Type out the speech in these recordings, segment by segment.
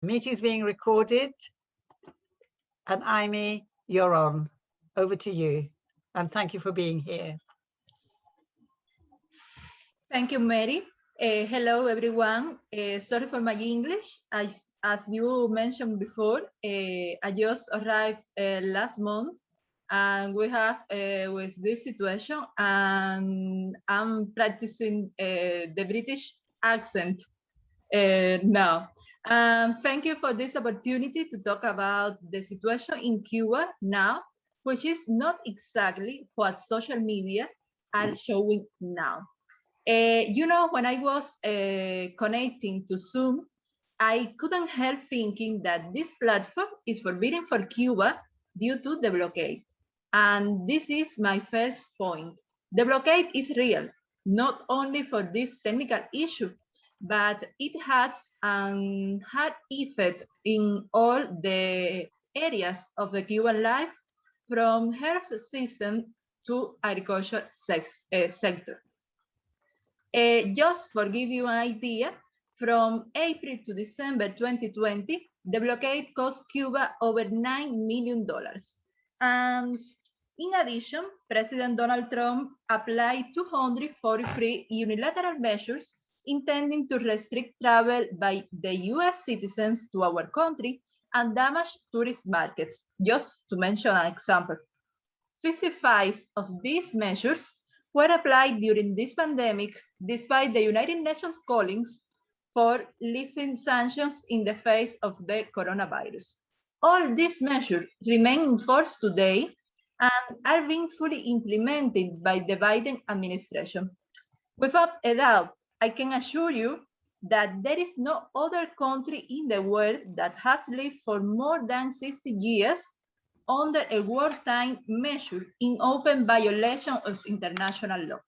Meeting's being recorded. And Amy, you're on. Over to you. And thank you for being here. Thank you, Mary. Hello, everyone. Sorry for my English. As you mentioned before, I just arrived last month, and we have with this situation, and I'm practicing the British accent now. Thank you for this opportunity to talk about the situation in Cuba now, which is not exactly what social media are showing now. You know, when I was connecting to Zoom, I couldn't help thinking that this platform is forbidden for Cuba due to the blockade. And this is my first point. The blockade is real, not only for this technical issue, but it has had effect in all the areas of the Cuban life, from health system to agriculture sector. Just for give you an idea, from April to December 2020, the blockade cost Cuba over $9 million. And in addition, President Donald Trump applied 243 unilateral measures intending to restrict travel by the US citizens to our country and damage tourist markets. Just to mention an example, 55 of these measures were applied during this pandemic, despite the United Nations callings for lifting sanctions in the face of the coronavirus. All these measures remain in force today and are being fully implemented by the Biden administration. Without a doubt, I can assure you that there is no other country in the world that has lived for more than 60 years under a wartime measure in open violation of international law.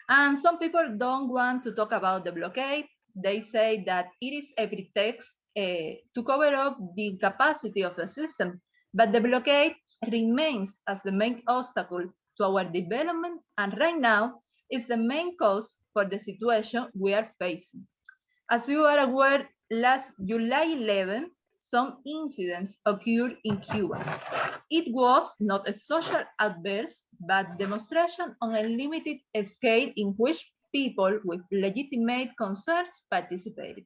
And some people don't want to talk about the blockade. They say that it is a pretext to cover up the incapacity of the system, but the blockade remains as the main obstacle to our development, and right now is the main cause for the situation we are facing. As you are aware, last July 11, some incidents occurred in Cuba. It was not a social outburst, but demonstration on a limited scale in which people with legitimate concerns participated.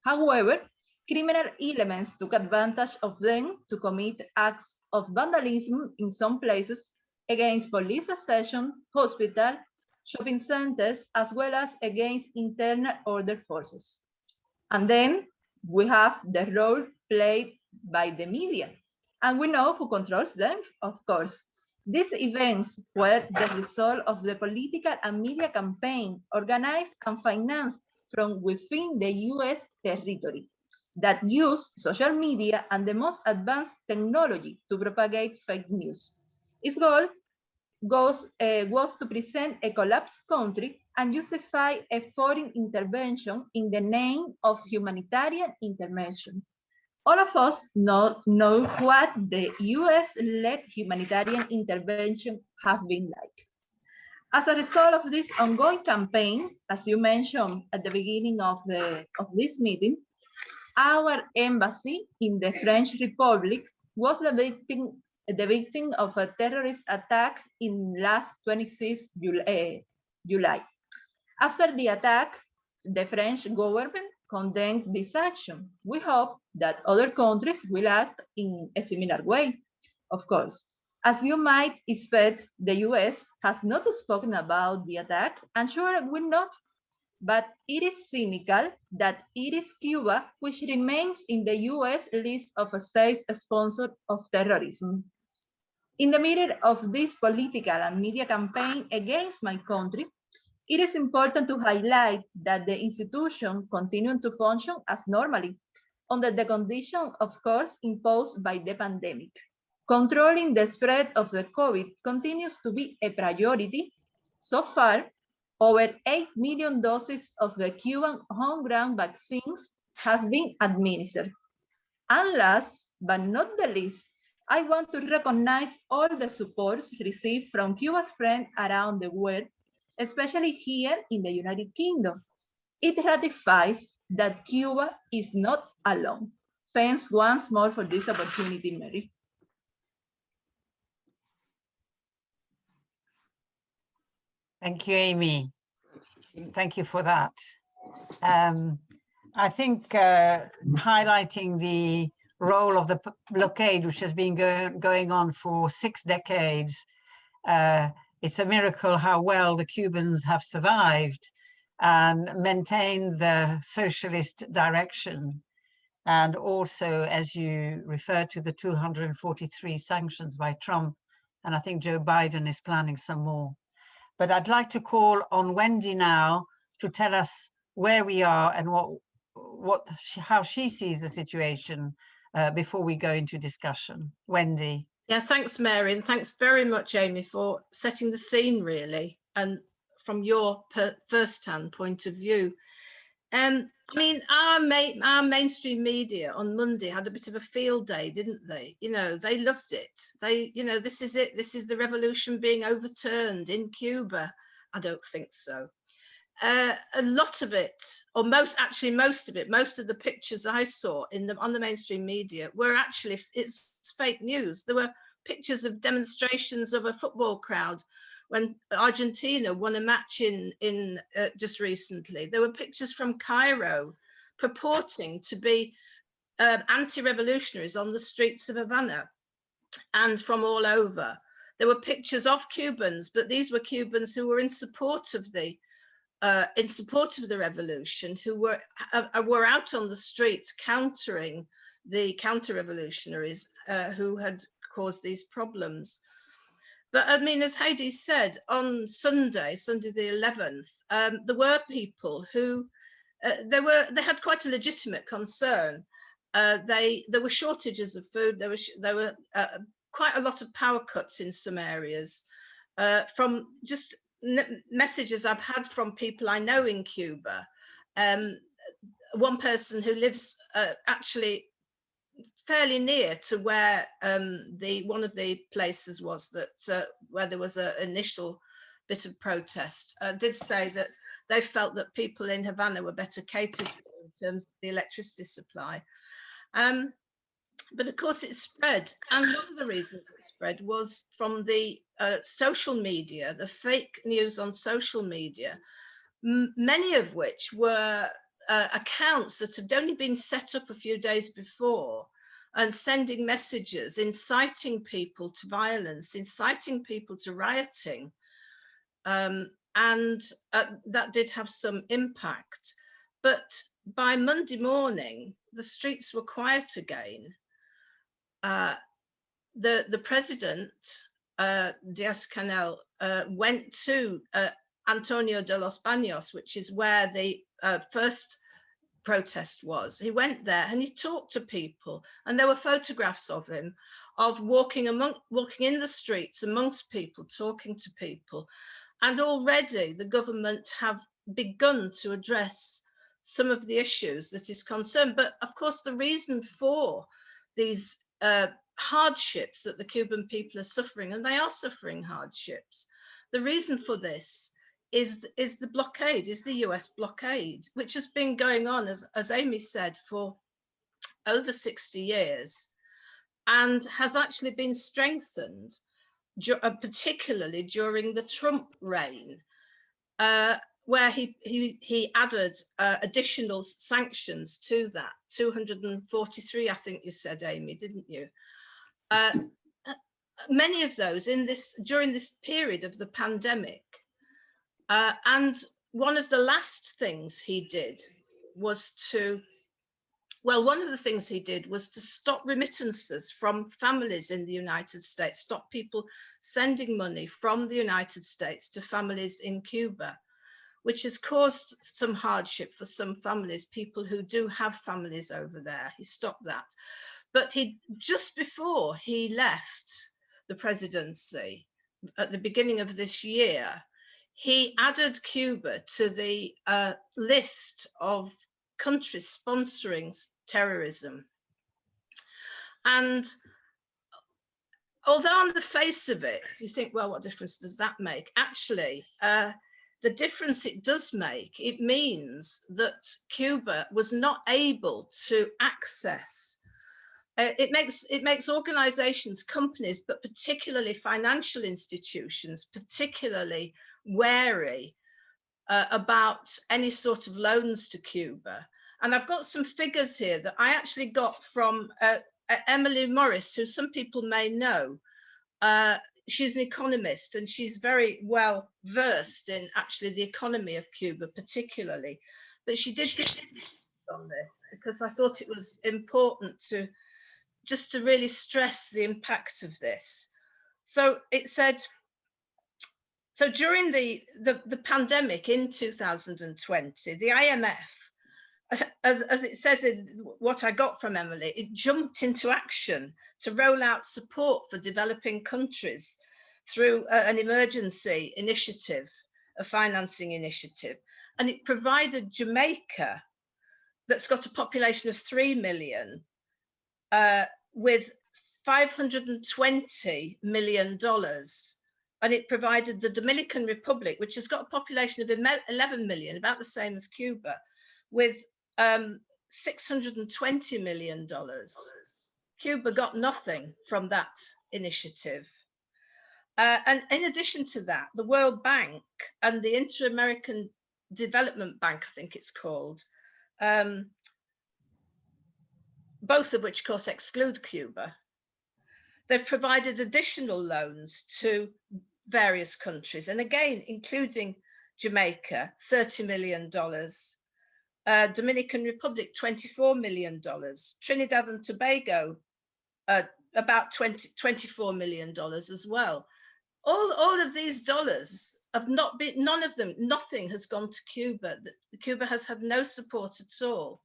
However, criminal elements took advantage of them to commit acts of vandalism in some places against police stations, hospitals, shopping centers, as well as against internal order forces. And then we have the role played by the media, and we know who controls them, of course. These events were the result of the political and media campaign organized and financed from within the US territory that used social media and the most advanced technology to propagate fake news. Its goal was to present a collapsed country and justify a foreign intervention in the name of humanitarian intervention. All of us know what the US-led humanitarian intervention have been like. As a result of this ongoing campaign, as you mentioned at the beginning of this meeting, our embassy in the French Republic was the victim of a terrorist attack in last 26 July. After the attack, the French government condemned this action. We hope that other countries will act in a similar way, of course. As you might expect, the US has not spoken about the attack, and sure it will not, but it is cynical that it is Cuba which remains in the US list of states sponsored of terrorism. In the middle of this political and media campaign against my country, it is important to highlight that the institution continues to function as normally, under the condition, of course, imposed by the pandemic. Controlling the spread of the COVID continues to be a priority. So far, over 8 million doses of the Cuban homegrown vaccines have been administered. And last but not the least, I want to recognize all the supports received from Cuba's friends around the world, especially here in the United Kingdom. It ratifies that Cuba is not alone. Thanks once more for this opportunity, Mary. Thank you, Amy. Thank you for that. I think highlighting the role of the blockade, which has been going on for 6 decades, it's a miracle how well the Cubans have survived and maintained the socialist direction. And also, as you refer to, the 243 sanctions by Trump, and I think Joe Biden is planning some more. But I'd like to call on Wendy now to tell us where we are and how she sees the situation before we go into discussion. Wendy. Yeah, thanks, Mary, and thanks very much, Amy, for setting the scene, really, and from your first-hand point of view. I mean, our mainstream media on Monday had a bit of a field day, didn't they? You know, they loved it. They, you know, this is it. This is the revolution being overturned in Cuba. I don't think so. A lot of it, or most of it, most of the pictures I saw on the mainstream media were actually, it's fake news. There were pictures of demonstrations of a football crowd when Argentina won a match in just recently. There were pictures from Cairo purporting to be anti-revolutionaries on the streets of Havana and from all over. There were pictures of Cubans, but these were Cubans who were in support of the revolution, who were out on the streets countering the counter-revolutionaries who had caused these problems. But I mean, as Heidi said, on Sunday the 11th, there were people who they had quite a legitimate concern. There were shortages of food. There were quite a lot of power cuts in some areas. From just messages I've had from people I know in Cuba, one person who lives actually fairly near to where one of the places was that where there was an initial bit of protest, did say that they felt that people in Havana were better catered for in terms of the electricity supply. But of course it spread, and one of the reasons it spread was from the social media, the fake news on social media, many of which were accounts that had only been set up a few days before and sending messages inciting people to violence, inciting people to rioting. And that did have some impact. But by Monday morning, the streets were quiet again. The president, Díaz-Canel, went to Antonio de los Baños, which is where the first protest was. He went there and he talked to people, and there were photographs of him of walking in the streets amongst people, talking to people. And already the government have begun to address some of the issues that is concerned. But of course, the reason for these hardships that the Cuban people are suffering, and they are suffering hardships, the reason for this is the blockade, is the US blockade, which has been going on, as Amy said, for over 60 years and has actually been strengthened, particularly during the Trump reign, where he added additional sanctions to that, 243, I think you said, Amy, didn't you? Many of those during this period of the pandemic. And one of the last things he did was to stop remittances from families in the United States, stop people sending money from the United States to families in Cuba, which has caused some hardship for some families, people who do have families over there. He stopped that. But just before he left the presidency at the beginning of this year, he added Cuba to the list of countries sponsoring terrorism. And although on the face of it, you think, well, what difference does that make? Actually, the difference it does make, it means that Cuba was not able to access. It makes organizations, companies, but particularly financial institutions, particularly wary about any sort of loans to Cuba. And I've got some figures here that I actually got from Emily Morris, who some people may know. She's an economist, and she's very well versed in actually the economy of Cuba, particularly. But she did give on this because I thought it was important to just to really stress the impact of this. So it said, so during the pandemic in 2020, the IMF, as it says in what I got from Emily, it jumped into action to roll out support for developing countries through an emergency initiative, a financing initiative. And it provided Jamaica, that's got a population of 3 million, with $520 million. And it provided the Dominican Republic, which has got a population of 11 million, about the same as Cuba, with $620 million. Cuba got nothing from that initiative. And in addition to that, the World Bank and the Inter-American Development Bank, I think it's called, both of which, of course, exclude Cuba. They've provided additional loans to various countries, and again, including Jamaica, $30 million, Dominican Republic, $24 million, Trinidad and Tobago, about $24 million as well. All of these dollars have not been, none of them, nothing has gone to Cuba. Cuba has had no support at all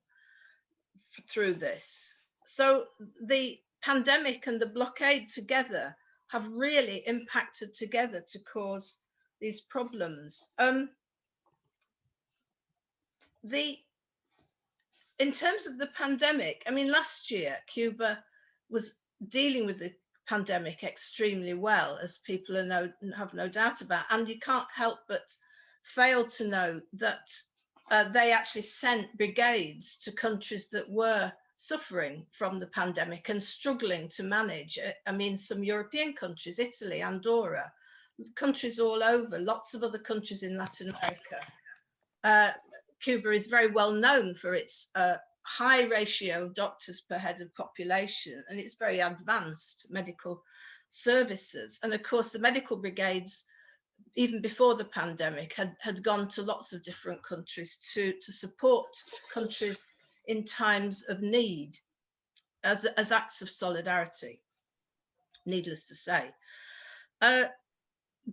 through this. So the pandemic and the blockade together have really impacted together to cause these problems. In terms of the pandemic, I mean, last year, Cuba was dealing with the pandemic extremely well, as people have no doubt about. And you can't help but fail to know that they actually sent brigades to countries that were suffering from the pandemic and struggling to manage. I mean, some European countries, Italy, Andorra, countries all over, lots of other countries in Latin America. Cuba is very well known for its high ratio of doctors per head of population, and it's very advanced medical services. And of course, the medical brigades, even before the pandemic, had gone to lots of different countries to support countries in times of need as acts of solidarity, needless to say. But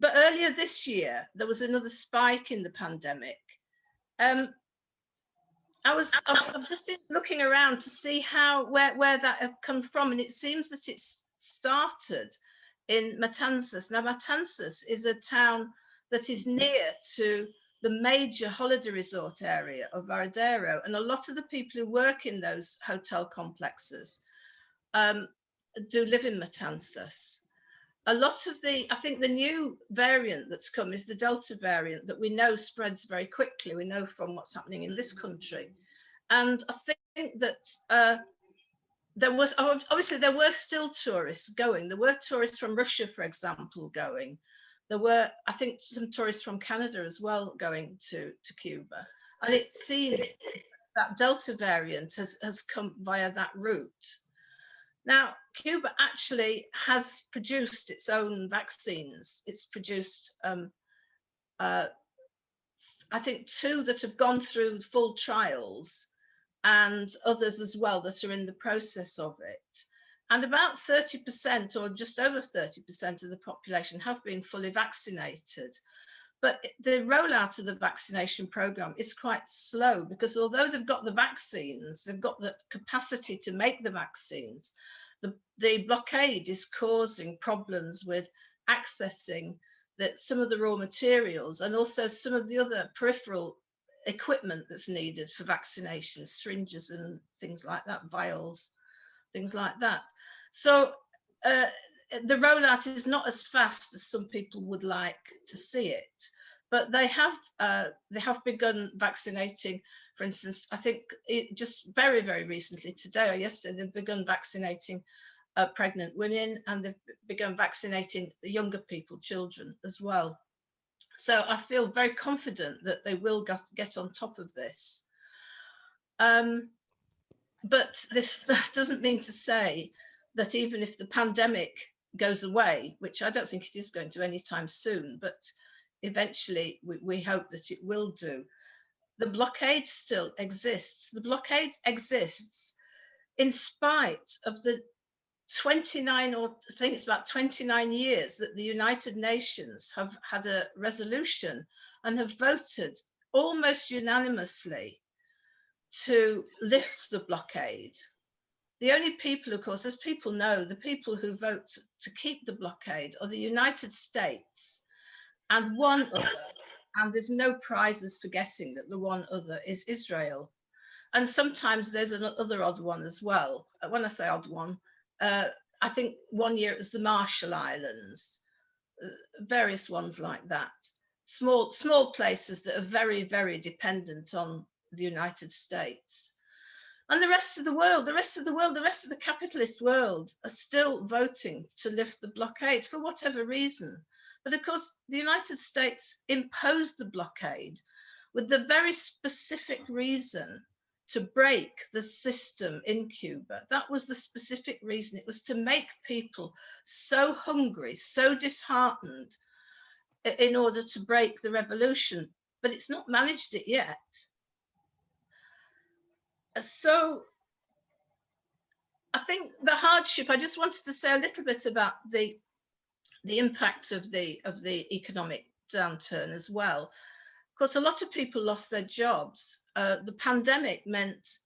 earlier this year, there was another spike in the pandemic. I've just been looking around to see where that had come from, and it seems that it's started in Matanzas. Now, Matanzas is a town that is near to the major holiday resort area of Varadero, and a lot of the people who work in those hotel complexes do live in Matanzas. A lot of I think the new variant that's come is the Delta variant that we know spreads very quickly. We know from what's happening in this country. And I think that there were still tourists going. There were tourists from Russia, for example, going. There were, I think, some tourists from Canada as well going to Cuba. And it seems that Delta variant has come via that route. Now, Cuba actually has produced its own vaccines. It's produced, I think, 2 that have gone through full trials, and others as well that are in the process of it. And about 30% or just over 30% of the population have been fully vaccinated. But the rollout of the vaccination program is quite slow, because although they've got the vaccines, they've got the capacity to make the vaccines, the blockade is causing problems with accessing some of the raw materials, and also some of the other peripheral equipment that's needed for vaccinations, syringes and things like that, vials, things like that. So the rollout is not as fast as some people would like to see it. but they have begun vaccinating. For instance, I think just very, very recently, today or yesterday, they've begun vaccinating pregnant women, and they've begun vaccinating the younger people, children as well. So I feel very confident that they will get on top of this. But this doesn't mean to say that even if the pandemic goes away, which I don't think it is going to anytime soon, but eventually we hope that it will do, the blockade still exists. The blockade exists in spite of the 29, or I think it's about 29 years that the United Nations have had a resolution and have voted almost unanimously to lift the blockade. The only people, of course, as people know, the people who vote to keep the blockade are the United States and one other, and there's no prizes for guessing that the one other is Israel. And sometimes there's another odd one as well. When I say odd one, I think one year it was the Marshall Islands, various ones like that. Small places that are very, very dependent on the United States. And the rest of the world, the rest of the capitalist world are still voting to lift the blockade for whatever reason. But of course, the United States imposed the blockade with the very specific reason to break the system in Cuba. That was the specific reason. It was to make people so hungry, so disheartened in order to break the revolution. But it's not managed it yet. So I think the hardship, I just wanted to say a little bit about the impact of the economic downturn as well. Of course, a lot of people lost their jobs. The pandemic meant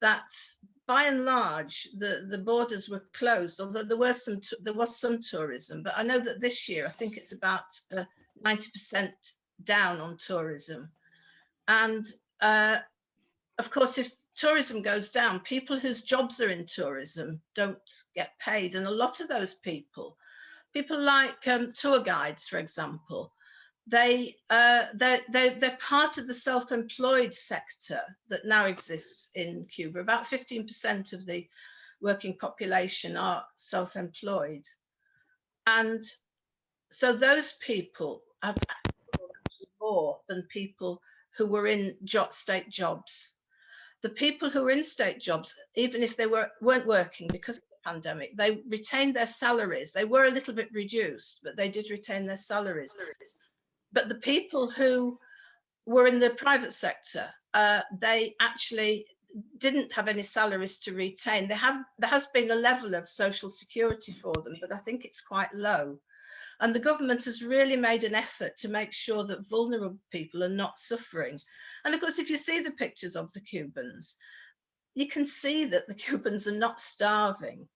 that by and large, the borders were closed, although there was some tourism. But I know that this year, I think it's about 90% down on tourism. And of course, if tourism goes down, people whose jobs are in tourism don't get paid. And a lot of those people like tour guides, for example, they're part of the self-employed sector that now exists in Cuba. About 15% of the working population are self-employed. And so those people have more than people who were in state jobs. The people who were in state jobs, even if they weren't working because of the pandemic, they retained their salaries. They were a little bit reduced, but they did retain their salaries. But the people who were in the private sector, they actually didn't have any salaries to retain. There has been a level of social security for them, but I think it's quite low. And the government has really made an effort to make sure that vulnerable people are not suffering. And of course, if you see the pictures of the Cubans, you can see that the Cubans are not starving.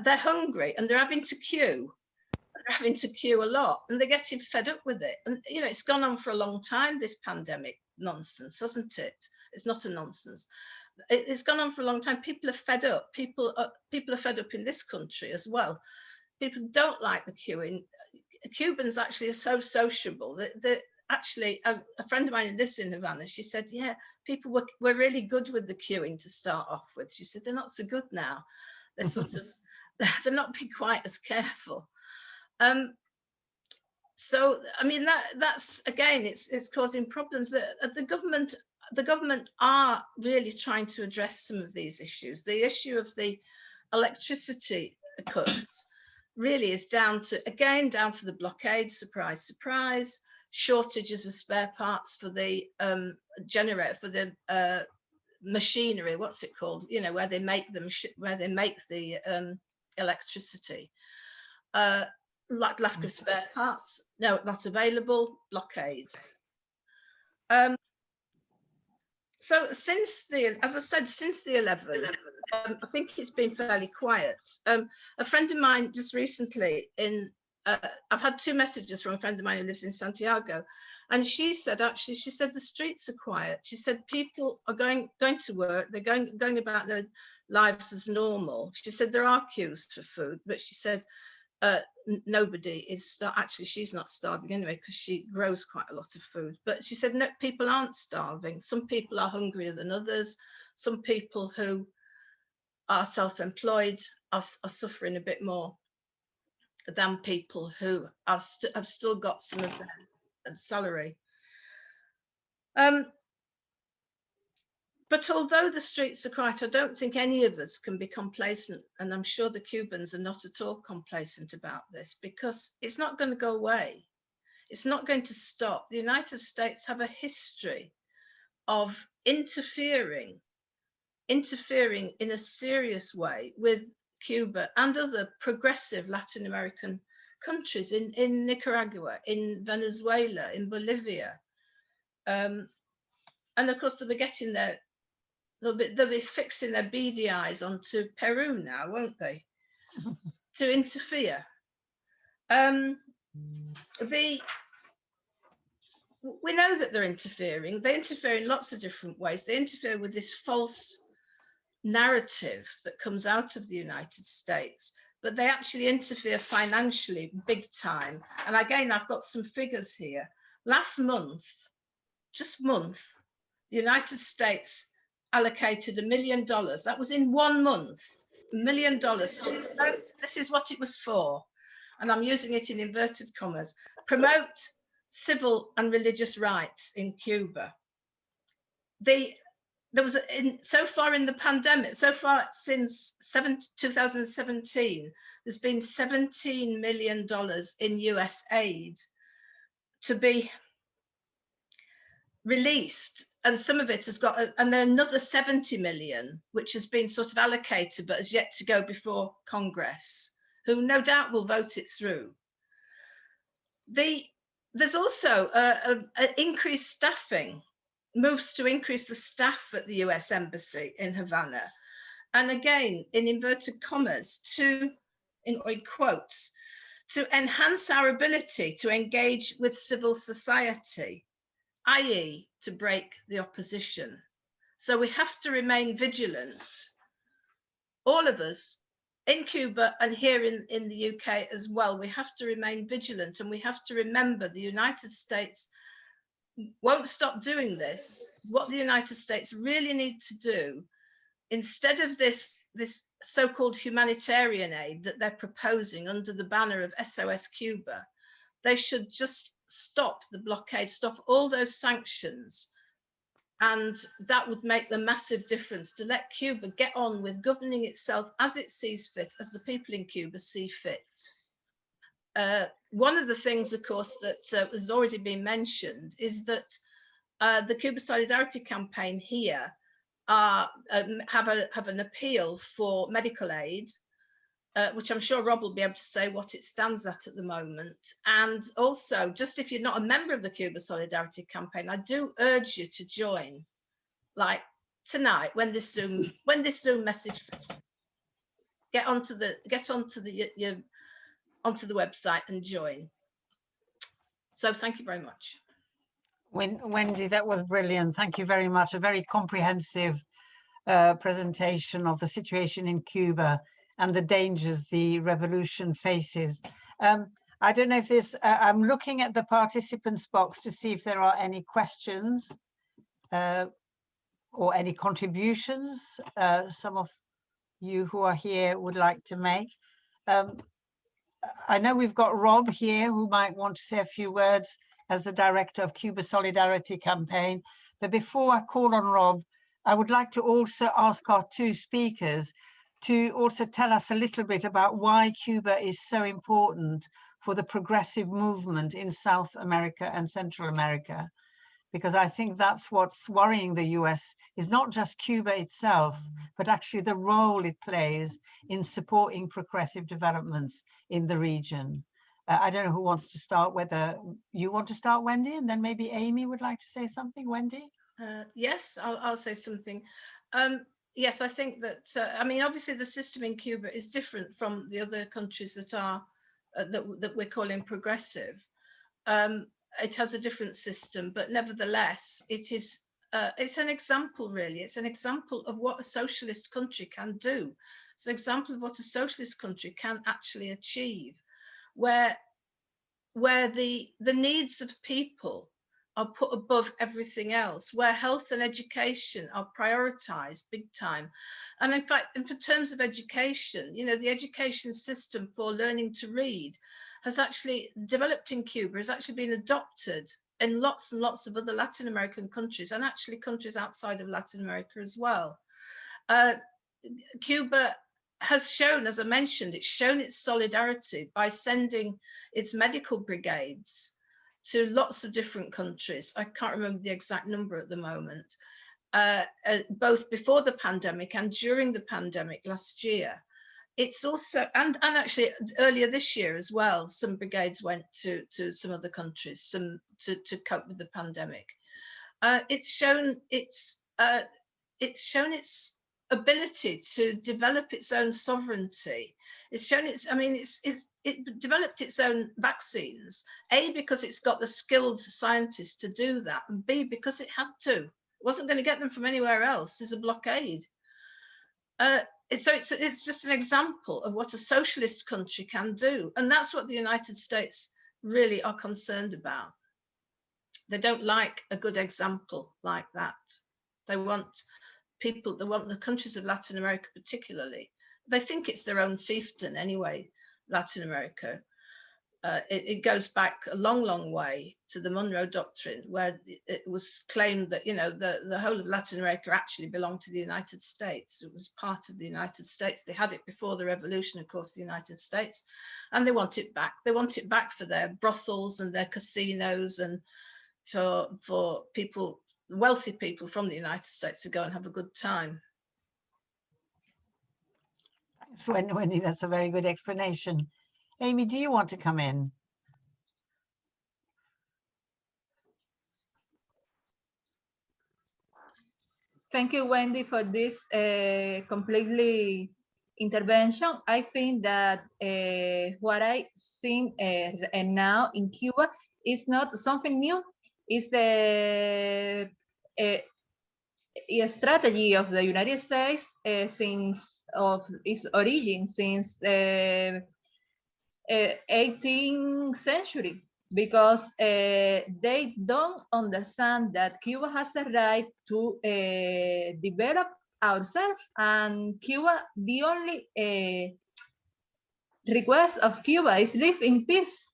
They're hungry and they're having to queue. They're having to queue a lot and they're getting fed up with it. And, you know, it's gone on for a long time, this pandemic nonsense, hasn't it? It's not a nonsense. It's gone on for a long time. People are fed up. People are fed up in this country as well. People don't like the queuing. Cubans actually are so sociable that actually a friend of mine who lives in Havana, she said, yeah, people were really good with the queuing to start off with. She said, they're not so good now. They're sort of, they're not being quite as careful. So, I mean, that's again, it's causing problems. The government are really trying to address some of these issues. The issue of the electricity cuts really is down to the blockade, surprise, surprise, shortages of spare parts for the generator, for the machinery, what's it called? You know, where they make them, where they make the electricity. Lack of spare parts, no, not available, blockade. So since as I said, since the 11th, I think it's been fairly quiet. A friend of mine just recently I've had 2 messages from a friend of mine who lives in Santiago, and she said the streets are quiet. She said people are going to work, they're going about their lives as normal. She said there are queues for food, but she said nobody is actually, she's not starving anyway, because she grows quite a lot of food. But she said, no, people aren't starving. Some people are hungrier than others. Some people who are self-employed are suffering a bit more than people who have still got some of their salary. But although the streets are quiet, I don't think any of us can be complacent. And I'm sure the Cubans are not at all complacent about this, because it's not going to go away. It's not going to stop. The United States have a history of interfering in a serious way with Cuba and other progressive Latin American countries, in Nicaragua, in Venezuela, in Bolivia. And of course, they'll be getting their, they'll be fixing their beady eyes onto Peru now, won't they? To interfere. We know that they're interfering. They interfere in lots of different ways. They interfere with this false narrative that comes out of the United States, but they actually interfere financially big time. And again, I've got some figures here. Last month, the United States allocated $1 million. That was in 1 month, $1 million to promote, this is what it was for, and I'm using it in inverted commas, promote civil and religious rights in Cuba. There was, so far in the pandemic, so far since 2017, there's been $17 million in US aid to be released. And some of it has got, and then another 70 million, which has been sort of allocated, but has yet to go before Congress, who no doubt will vote it through. There's also an increased staffing, moves to increase the staff at the US Embassy in Havana. And again, in inverted commas, in quotes, to enhance our ability to engage with civil society, i.e. to break the opposition. So we have to remain vigilant. All of us in Cuba and here in the UK as well, we have to remain vigilant, and we have to remember the United States won't stop doing this. What the United States really need to do, instead of this so-called humanitarian aid that they're proposing under the banner of SOS Cuba, they should just stop the blockade, stop all those sanctions. And that would make the massive difference to let Cuba get on with governing itself as it sees fit, as the people in Cuba see fit. One of the things, of course, that has already been mentioned is that the Cuba Solidarity Campaign here have an appeal for medical aid, which I'm sure Rob will be able to say what it stands at the moment. And also, just if you're not a member of the Cuba Solidarity Campaign, I do urge you to join, like tonight when this Zoom message, get onto the website and join. So thank you very much. Wendy, that was brilliant. Thank you very much. A very comprehensive presentation of the situation in Cuba and the dangers the revolution faces. I don't know if this, I'm looking at the participants box to see if there are any questions or any contributions some of you who are here would like to make. I know we've got Rob here who might want to say a few words as the director of Cuba Solidarity Campaign. But before I call on Rob, I would like to also ask our two speakers to also tell us a little bit about why Cuba is so important for the progressive movement in South America and Central America. Because I think that's what's worrying the US, is not just Cuba itself, but actually the role it plays in supporting progressive developments in the region. I don't know who wants to start, whether you want to start, Wendy, and then maybe Amy would like to say something. Wendy? Yes, I'll say something. Yes, I think that, I mean, obviously the system in Cuba is different from the other countries that are, that we're calling progressive. It has a different system, but nevertheless, it's an example, really. It's an example of what a socialist country can do. It's an example of what a socialist country can actually achieve. where the needs of people are put above everything else, where health and education are prioritized big time. And in fact, in terms of education, you know, the education system for learning to read has actually developed in Cuba, has actually been adopted in lots and lots of other Latin American countries, and actually countries outside of Latin America as well. Cuba has shown, as I mentioned, it's shown its solidarity by sending its medical brigades to lots of different countries. I can't remember the exact number at the moment, both before the pandemic and during the pandemic last year. It's also, and actually earlier this year as well, some brigades went to some other countries to cope with the pandemic. It's shown its ability to develop its own sovereignty. It's shown its, I mean, it developed its own vaccines, A, because it's got the skilled scientists to do that, and B, because it had to. It wasn't going to get them from anywhere else. There's a blockade. So it's just an example of what a socialist country can do. And that's what the United States really are concerned about. They don't like a good example like that. They want people, they want the countries of Latin America particularly. They think it's their own fiefdom anyway, Latin America. It goes back a long, long way to the Monroe Doctrine, where it was claimed that, you know, the whole of Latin America actually belonged to the United States. It was part of the United States. They had it before the revolution, of course, the United States, and they want it back. They want it back for their brothels and their casinos, and for people, wealthy people from the United States to go and have a good time. Thanks, Wendy. That's a very good explanation. Amy, do you want to come in? Thank you, Wendy, for this completely intervention. I think that what I see and now in Cuba is not something new. It's the strategy of the United States since of its origin, since the 18th century, because they don't understand that Cuba has the right to develop ourselves, and Cuba, the only request of Cuba is live in peace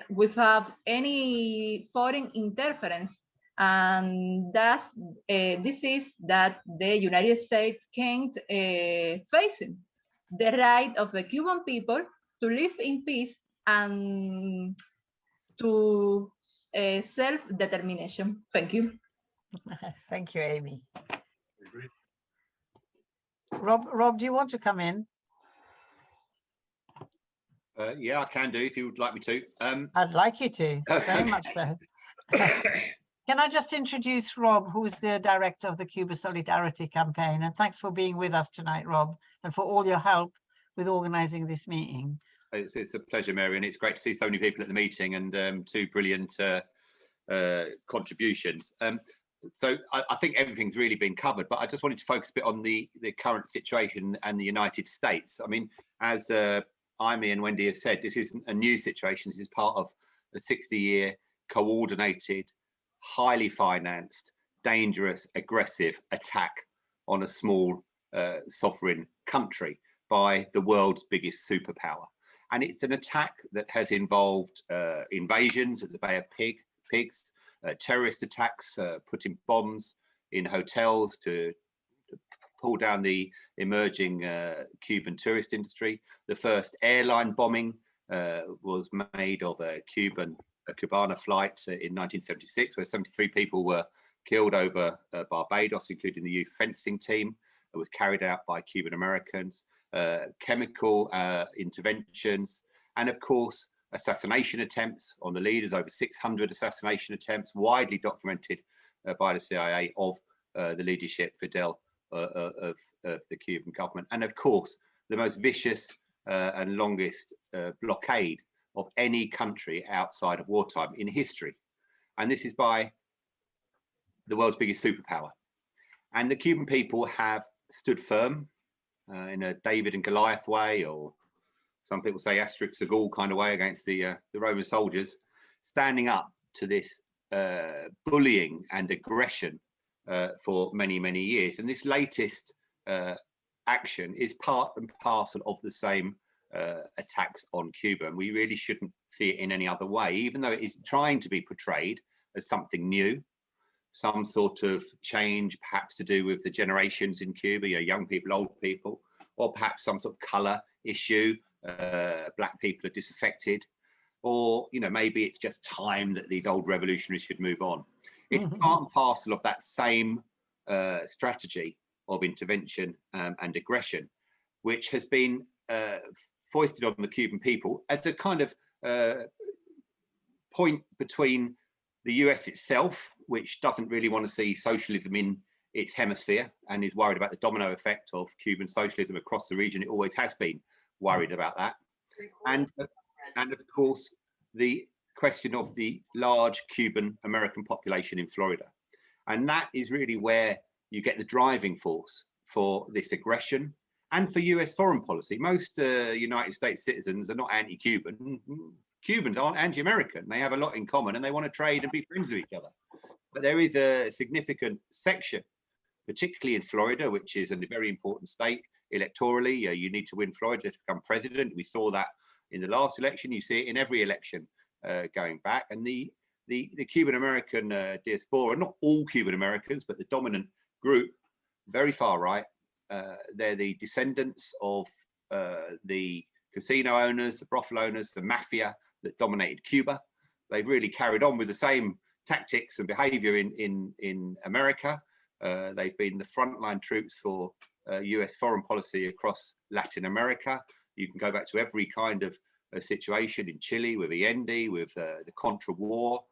without any foreign interference, and that's disease that the United States can't face it. The right of the Cuban people to live in peace and to self-determination. Thank you. Thank you, Amy. Rob, do you want to come in? Yeah, I can do if you would like me to. I'd like you to, very much so. Can I just introduce Rob, who's the director of the Cuba Solidarity Campaign? And thanks for being with us tonight, Rob, and for all your help with organizing this meeting. It's a pleasure, Mary, and it's great to see so many people at the meeting, and two brilliant contributions. So I think everything's really been covered, but I just wanted to focus a bit on the current situation and the United States. I mean, as Amy and Wendy have said, this isn't a new situation. This is part of a 60-year coordinated, highly financed, dangerous, aggressive attack on a small sovereign country by the world's biggest superpower. And it's an attack that has involved invasions at the Bay of Pigs, terrorist attacks, putting bombs in hotels to pull down the emerging Cuban tourist industry. The first airline bombing was made of a Cubana flight in 1976, where 73 people were killed over Barbados, including the youth fencing team. It was carried out by Cuban Americans. Chemical interventions, and of course assassination attempts on the leaders, over 600 assassination attempts, widely documented by the CIA of the leadership Fidel of the Cuban government, and of course the most vicious and longest blockade of any country outside of wartime in history. And this is by the world's biggest superpower. And the Cuban people have stood firm in a David and Goliath way, or some people say Asterix the Gaul kind of way against the Roman soldiers, standing up to this bullying and aggression for many, many years. And this latest action is part and parcel of the same attacks on Cuba. And we really shouldn't see it in any other way, even though it is trying to be portrayed as something new, some sort of change, perhaps to do with the generations in Cuba, you know, young people, old people, or perhaps some sort of color issue, black people are disaffected, or, you know, maybe it's just time that these old revolutionaries should move on. It's part and parcel of that same strategy of intervention and aggression, which has been foisted on the Cuban people as a kind of point between the US itself, which doesn't really want to see socialism in its hemisphere and is worried about the domino effect of Cuban socialism across the region. It always has been worried about that. And of course, the question of the large Cuban American population in Florida. And that is really where you get the driving force for this aggression and for US foreign policy. Most United States citizens are not anti-Cuban. Cubans aren't anti-American. They have a lot in common and they want to trade and be friends with each other. But there is a significant section, particularly in Florida, which is a very important state electorally. You need to win Florida to become president. We saw that in the last election. You see it in every election going back. And the Cuban American diaspora, not all Cuban Americans, but the dominant group, very far right. They're the descendants of the casino owners, the brothel owners, the mafia that dominated Cuba. They've really carried on with the same tactics and behavior in America. They've been the frontline troops for US foreign policy across Latin America. You can go back to every kind of situation in Chile with Allende, with the Contra War,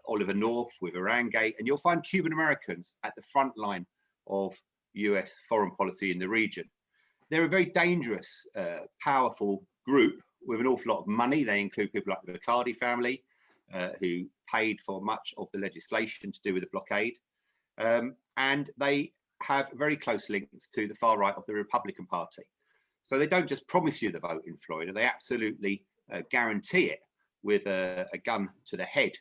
Oliver North with Irangate, and you'll find Cuban Americans at the front line of US foreign policy in the region. They're a very dangerous, powerful group with an awful lot of money. They include people like the Blockade family, who paid for much of the legislation to do with the blockade. And they have very close links to the far right of the Republican Party. So they don't just promise you the vote in Florida, they absolutely guarantee it with a gun to the head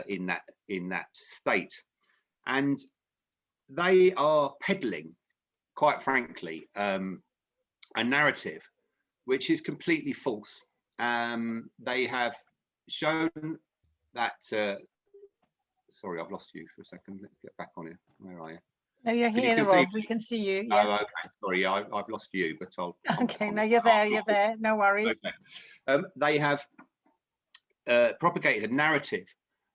in that state. And they are peddling, quite frankly, a narrative which is completely false. They have shown that, sorry, I've lost you for a second. Let's get back on here. Where are you? No, you're here, Rob. We can see you. Yeah. Oh, okay. Sorry, I've lost you, but I'll. Okay, no, you're there. You're there. No worries. Okay. They have propagated a narrative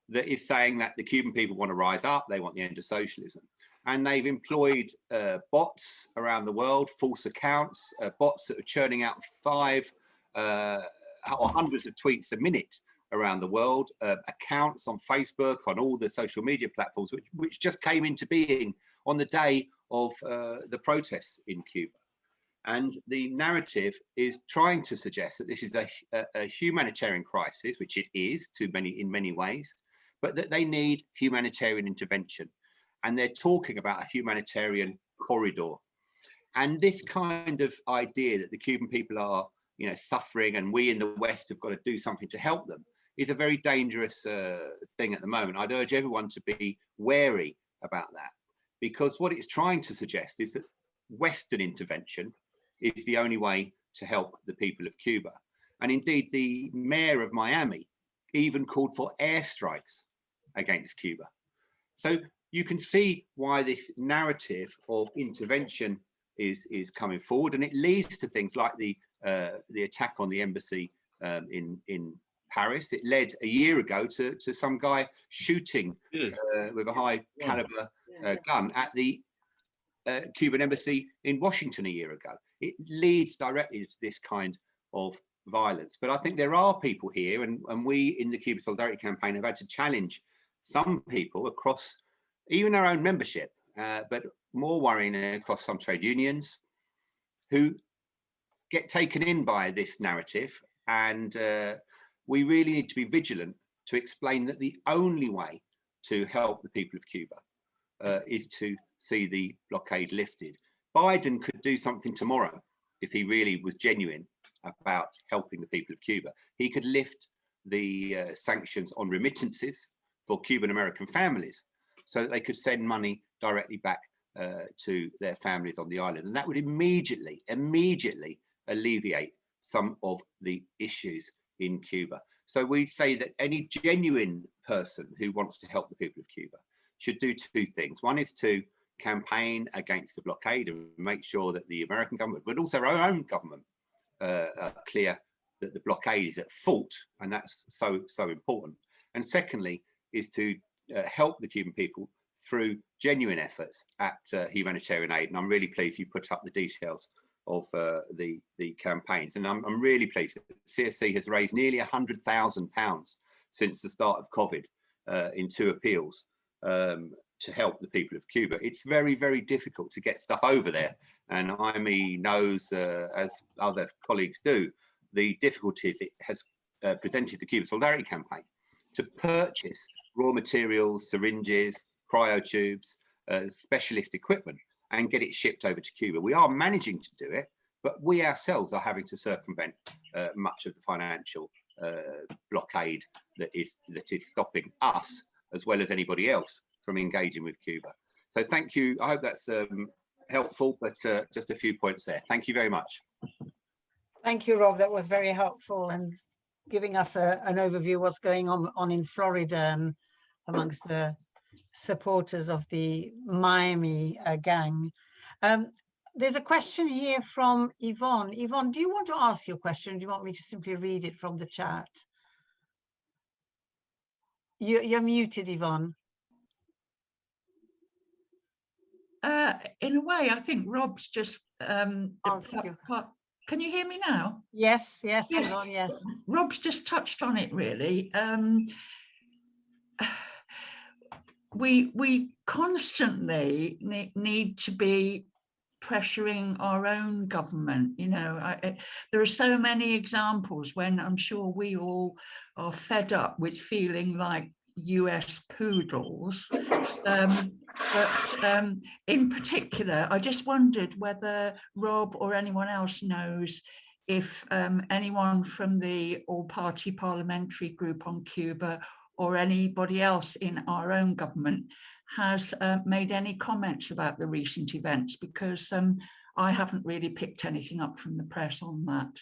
that is saying that the Cuban people want to rise up. They want the end of socialism. And they've employed bots around the world, false accounts, bots that are churning out 5 or hundreds of tweets a minute around the world, accounts on Facebook, on all the social media platforms, which just came into being on the day of the protests in Cuba. And the narrative is trying to suggest that this is a humanitarian crisis, which it is in many ways, but that they need humanitarian intervention. And they're talking about a humanitarian corridor. And this kind of idea that the Cuban people are, suffering and we in the West have got to do something to help them is a very dangerous thing at the moment. I'd urge everyone to be wary about that, because what it's trying to suggest is that Western intervention is the only way to help the people of Cuba. And indeed, the mayor of Miami even called for airstrikes against Cuba. So you can see why this narrative of intervention is coming forward, and it leads to things like the attack on the embassy in Paris. It led a year ago to some guy shooting with a high caliber gun at the Cuban embassy in Washington a year ago. It leads directly to this kind of violence. But I think there are people here, and we in the Cuba Solidarity Campaign have had to challenge some people across even our own membership, but more worrying across some trade unions who get taken in by this narrative. And we really need to be vigilant to explain that the only way to help the people of Cuba is to see the blockade lifted. Biden could do something tomorrow if he really was genuine about helping the people of Cuba. He could lift the sanctions on remittances for Cuban American families so that they could send money directly back to their families on the island. And that would immediately alleviate some of the issues in Cuba. So we say that any genuine person who wants to help the people of Cuba should do two things. One is to campaign against the blockade and make sure that the American government, but also our own government, are clear that the blockade is at fault, and that's so important. And secondly is to help the Cuban people through genuine efforts at humanitarian aid. And I'm really pleased you put up the details of the campaigns. And I'm really pleased that CSC has raised nearly £100,000 since the start of COVID in 2 appeals to help the people of Cuba. It's very, very difficult to get stuff over there. And IME knows, as other colleagues do, the difficulties it has presented the Cuba Solidarity Campaign to purchase raw materials, syringes, cryotubes, specialist equipment, and get it shipped over to Cuba. We are managing to do it, but we ourselves are having to circumvent much of the financial blockade that is stopping us, as well as anybody else, from engaging with Cuba. So thank you. I hope that's helpful, but just a few points there. Thank you very much. Thank you, Rob. That was very helpful and giving us an overview of what's going on in Florida and amongst the supporters of the Miami gang. There's a question here from Yvonne. Yvonne, do you want to ask your question? Do you want me to simply read it from the chat? You're muted, Yvonne. In a way, I think Rob's just can you hear me now? Yes, Yvonne, yes. Rob's just touched on it, really. We constantly need to be pressuring our own government. You know, there are so many examples when I'm sure we all are fed up with feeling like US poodles. But in particular, I just wondered whether Rob or anyone else knows if anyone from the all-party parliamentary group on Cuba or anybody else in our own government has made any comments about the recent events, because I haven't really picked anything up from the press on that.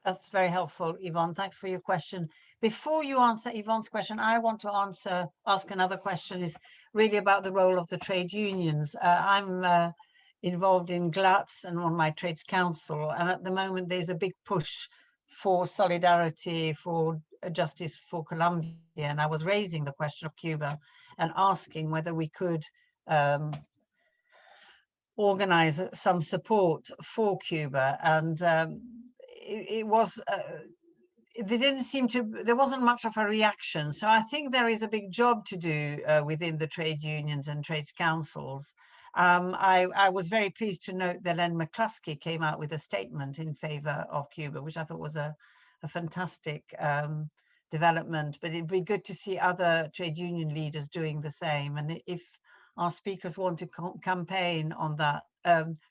That's very helpful, Yvonne. Thanks for your question. Before you answer Yvonne's question, I want to ask another question. Is really about the role of the trade unions. I'm involved in GLATS and on my trades council, and at the moment there's a big push for solidarity, for justice for Colombia, and I was raising the question of Cuba and asking whether we could organize some support for Cuba, and there wasn't much of a reaction. So I think there is a big job to do within the trade unions and trades councils. I was very pleased to note that Len McCluskey came out with a statement in favor of Cuba, which I thought was a fantastic development, but it'd be good to see other trade union leaders doing the same. And if our speakers want to campaign on that,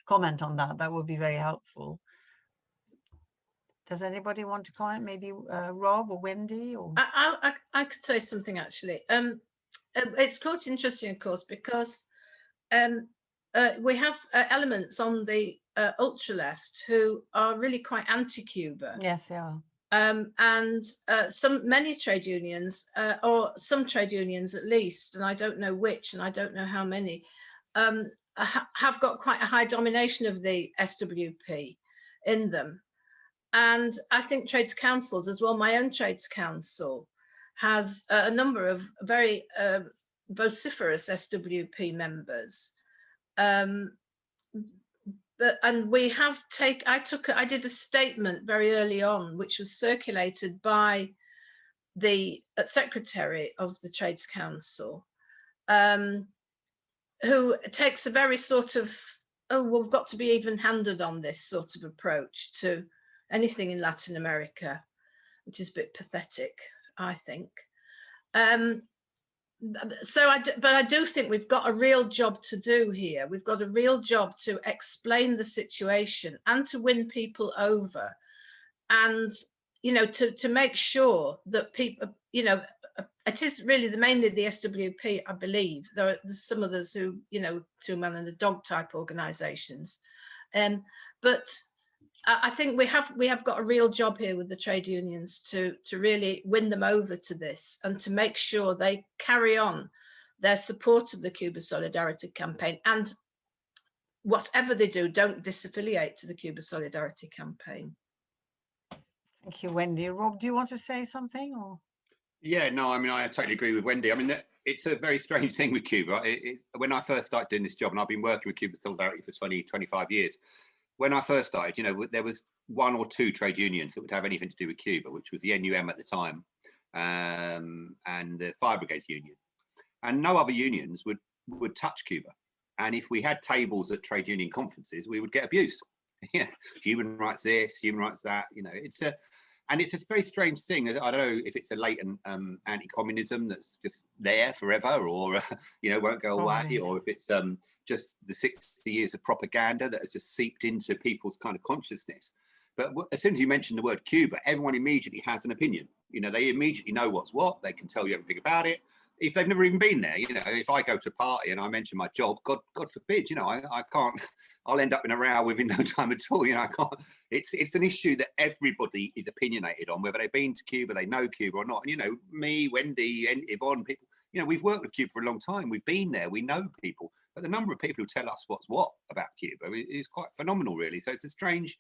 comment on that, that would be very helpful. Does anybody want to comment? Maybe Rob or Wendy? Or I could say something, actually. It's quite interesting, of course, because we have elements on the ultra-left who are really quite anti-Cuba. Yes, they are. And many trade unions, or some trade unions at least, and I don't know which, and I don't know how many, have got quite a high domination of the SWP in them. And I think trades councils as well, my own trades council has a number of very vociferous SWP members. And we have I did a statement very early on, which was circulated by the secretary of the Trades Council, who takes a very sort of, we've got to be even-handed on this sort of approach to anything in Latin America, which is a bit pathetic, I think. But I do think we've got a real job to do here. We've got a real job to explain the situation and to win people over, and to make sure that people, it is really mainly the SWP, I believe. There's some others who, two man and a dog type organisations, but I think we have got a real job here with the trade unions to really win them over to this, and to make sure they carry on their support of the Cuba Solidarity Campaign, and whatever they do, don't disaffiliate to the Cuba Solidarity Campaign. Thank you, Wendy. Rob, do you want to say something? Or? Yeah, no, I mean, I totally agree with Wendy. I mean, it's a very strange thing with Cuba. When I first started doing this job, and I've been working with Cuba Solidarity for 25 years, when I first started, there was 1 or 2 trade unions that would have anything to do with Cuba, which was the NUM at the time, and the Fire Brigades Union. And no other unions would touch Cuba. And if we had tables at trade union conferences, we would get abuse. Human rights this, human rights that. It's a very strange thing. I don't know if it's a latent anti-communism that's just there forever, or won't go away, or if it's just the 60 years of propaganda that has just seeped into people's kind of consciousness. But as soon as you mention the word Cuba, everyone immediately has an opinion. They immediately know what's what. They can tell you everything about it. If they've never even been there, if I go to a party and I mention my job, God forbid, I can't, I'll end up in a row within no time at all. I can't, it's an issue that everybody is opinionated on, whether they've been to Cuba, they know Cuba or not. And, me, Wendy, and Yvonne, people, we've worked with Cuba for a long time. We've been there, we know people, but the number of people who tell us what's what about Cuba is quite phenomenal, really. So it's a strange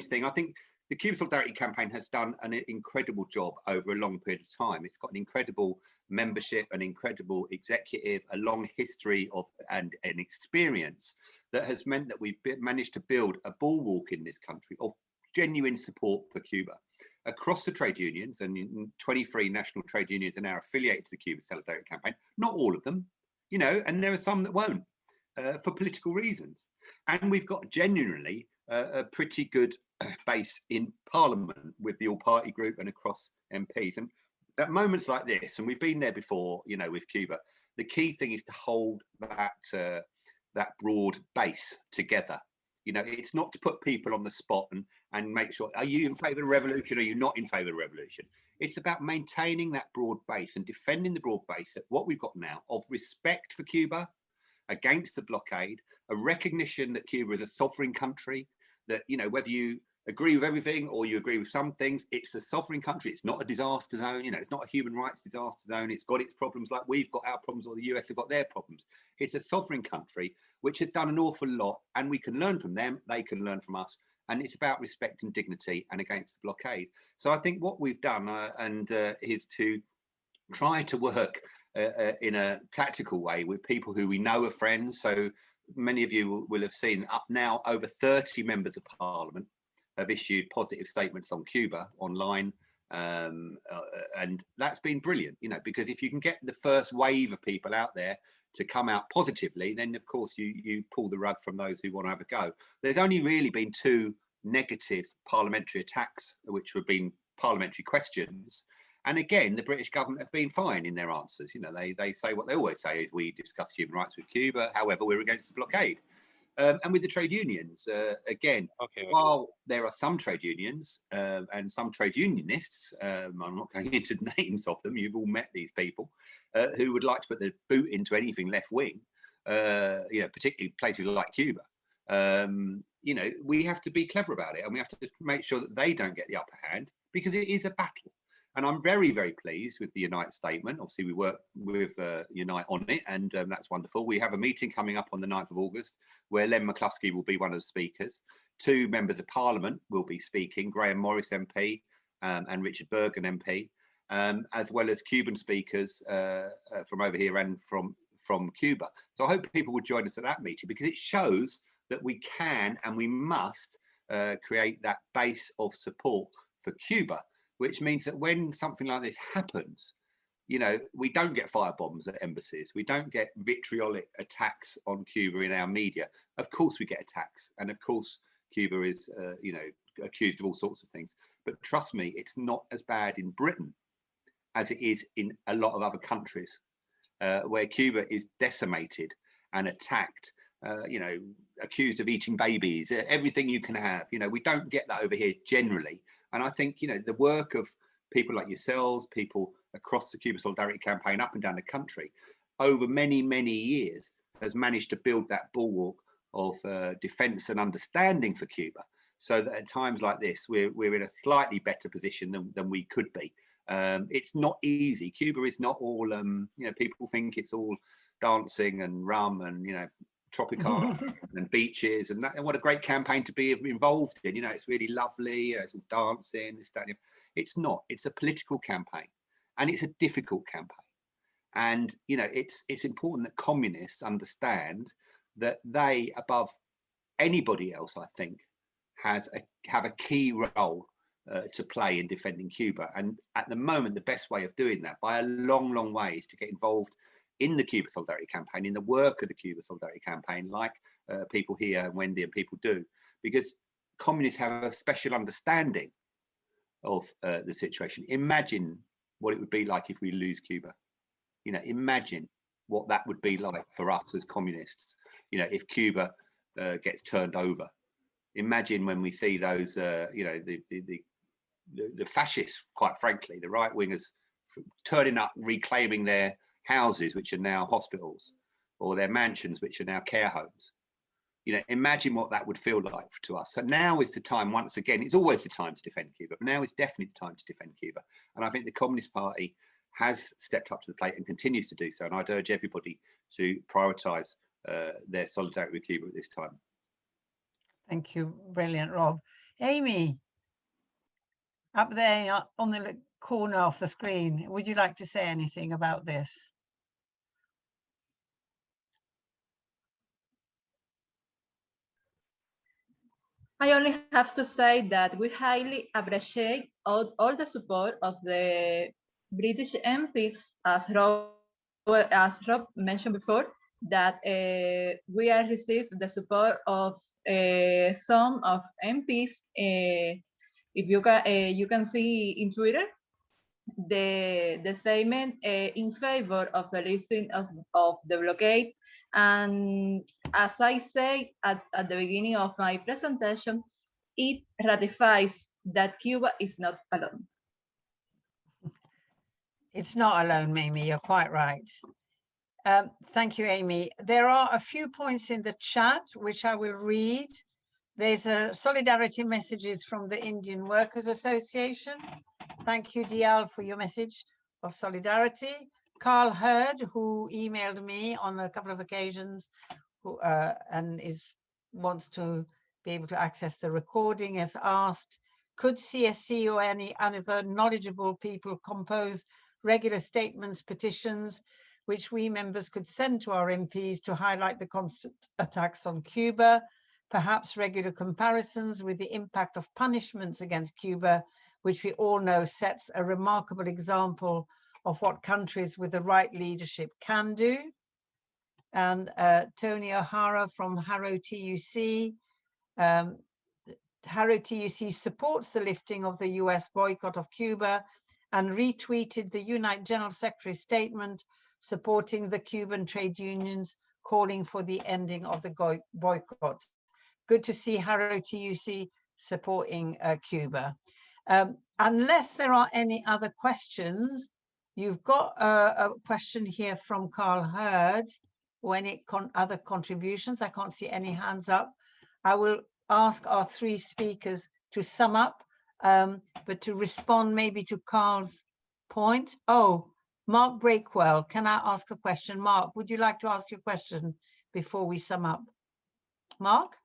thing. I think the Cuba Solidarity Campaign has done an incredible job over a long period of time. It's got an incredible membership, an incredible executive, a long history and an experience that has meant that we've managed to build a bulwark in this country of genuine support for Cuba across the trade unions. And 23 national trade unions are now affiliated to the Cuba Solidarity Campaign. Not all of them, and there are some that won't for political reasons. And we've got genuinely a pretty good base in Parliament with the all-party group and across MPs. And at moments like this, and we've been there before, with Cuba, the key thing is to hold that broad base together. It's not to put people on the spot and make sure, are you in favour of revolution? Are you not in favour of revolution? It's about maintaining that broad base and defending the broad base at what we've got now of respect for Cuba against the blockade, a recognition that Cuba is a sovereign country, that, whether you agree with everything or you agree with some things, it's a sovereign country. It's not a disaster zone. It's not a human rights disaster zone. It's got its problems like we've got our problems, or the US have got their problems. It's a sovereign country which has done an awful lot, and we can learn from them. They can learn from us. And it's about respect and dignity and against the blockade. So I think what we've done is to try to work in a tactical way with people who we know are friends. So many of you will have seen up now over 30 members of Parliament have issued positive statements on Cuba online, and that's been brilliant, because if you can get the first wave of people out there to come out positively, then of course you pull the rug from those who want to have a go. There's only really been 2 negative parliamentary attacks, which have been parliamentary questions, and again the British government have been fine in their answers. They say what they always say, is we discuss human rights with Cuba, however we're against the blockade. And with the trade unions, again, while there are some trade unions and some trade unionists, I'm not going into names of them, you've all met these people, who would like to put the boot into anything left wing, particularly places like Cuba. We have to be clever about it, and we have to just make sure that they don't get the upper hand, because it is a battle. And I'm very, very pleased with the Unite statement. Obviously, we work with Unite on it, and that's wonderful. We have a meeting coming up on the 9th of August where Len McCluskey will be one of the speakers. 2 members of Parliament will be speaking, Graham Morris MP and Richard Bergen MP, as well as Cuban speakers from over here and from Cuba. So I hope people will join us at that meeting, because it shows that we can and we must create that base of support for Cuba, which means that when something like this happens, we don't get firebombs at embassies. We don't get vitriolic attacks on Cuba in our media. Of course we get attacks. And of course, Cuba is, accused of all sorts of things. But trust me, it's not as bad in Britain as it is in a lot of other countries. where Cuba is decimated and attacked, you know, accused of eating babies, everything you can have. You know, we don't get that over here generally. And I think, you know, the work of people like yourselves, people across the Cuba Solidarity Campaign up and down the country over many, many years has managed to build that bulwark of defense and understanding for Cuba, so that at times like this, we're in a slightly better position than we could be. It's not easy. Cuba is not all, you know, people think it's all dancing and rum and, you know, Tropicana and beaches and that. And what a great campaign to be involved in. You know, it's really lovely. It's all dancing. It's not. It's a political campaign, and it's a difficult campaign. And you know, it's important that communists understand that they, above anybody else, I think, have a key role to play in defending Cuba. And at the moment, the best way of doing that, by a long, long way, is to get involved in the Cuba Solidarity Campaign, in the work of the Cuba Solidarity Campaign, like people here, Wendy, and people do, because communists have a special understanding of the situation. Imagine what it would be like if we lose Cuba. You know, imagine what that would be like for us as communists, you know, if Cuba gets turned over. Imagine when we see those, you know, the fascists, quite frankly, the right wingers turning up, reclaiming their houses, which are now hospitals, or their mansions, which are now care homes. You know, imagine what that would feel like to us. So now is the time, once again, it's always the time to defend Cuba, but now is definitely the time to defend Cuba. And I think the Communist Party has stepped up to the plate and continues to do so. And I'd urge everybody to prioritise their solidarity with Cuba at this time. Thank you. Brilliant, Rob. Amy, up there on the corner of the screen, would you like to say anything about this? I only have to say that we highly appreciate all the support of the British MPs, as Rob mentioned before, that we have received the support of some of MPs. If you can see in Twitter the statement in favor of the lifting of the blockade. And as I said at the beginning of my presentation, it ratifies that Cuba is not alone. It's not alone, Amy, you're quite right. Thank you, Amy. There are a few points in the chat which I will read. There's a solidarity messages from the Indian Workers Association. Thank you, Dial, for your message of solidarity. Carl Hurd, who emailed me on a couple of occasions and wants to be able to access the recording, has asked, could CSC or any other knowledgeable people compose regular statements, petitions, which we members could send to our MPs to highlight the constant attacks on Cuba, perhaps regular comparisons with the impact of punishments against Cuba, which we all know sets a remarkable example of what countries with the right leadership can do. And Tony O'Hara from Harrow TUC. Harrow TUC supports the lifting of the US boycott of Cuba and retweeted the Unite General Secretary's statement supporting the Cuban trade unions calling for the ending of the boycott. Good to see Harrow TUC supporting Cuba. Unless there are any other questions, you've got a question here from Carl Hurd, or any other contributions. I can't see any hands up. I will ask our three speakers to sum up, but to respond maybe to Carl's point. Oh, Mark Breakwell, can I ask a question? Mark, would you like to ask your question before we sum up? Mark?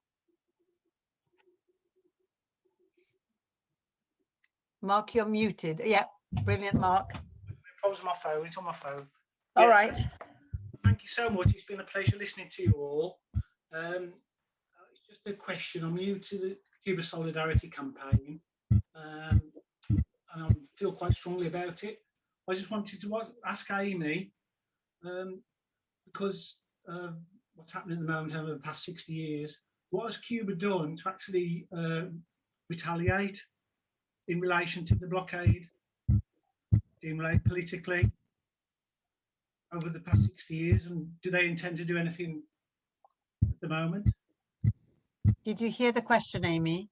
Mark, you're muted. Yeah, brilliant, Mark. Problems with my phone. It's on my phone. All right. Thank you so much. It's been a pleasure listening to you all. It's just a question. I'm new to the Cuba Solidarity Campaign, and I feel quite strongly about it. I just wanted to ask Amy, because what's happening at the moment over the past 60 years, what has Cuba done to actually retaliate in relation to the blockade, in relation politically? over the past 60 years, and do they intend to do anything at the moment? Did you hear the question, Amy?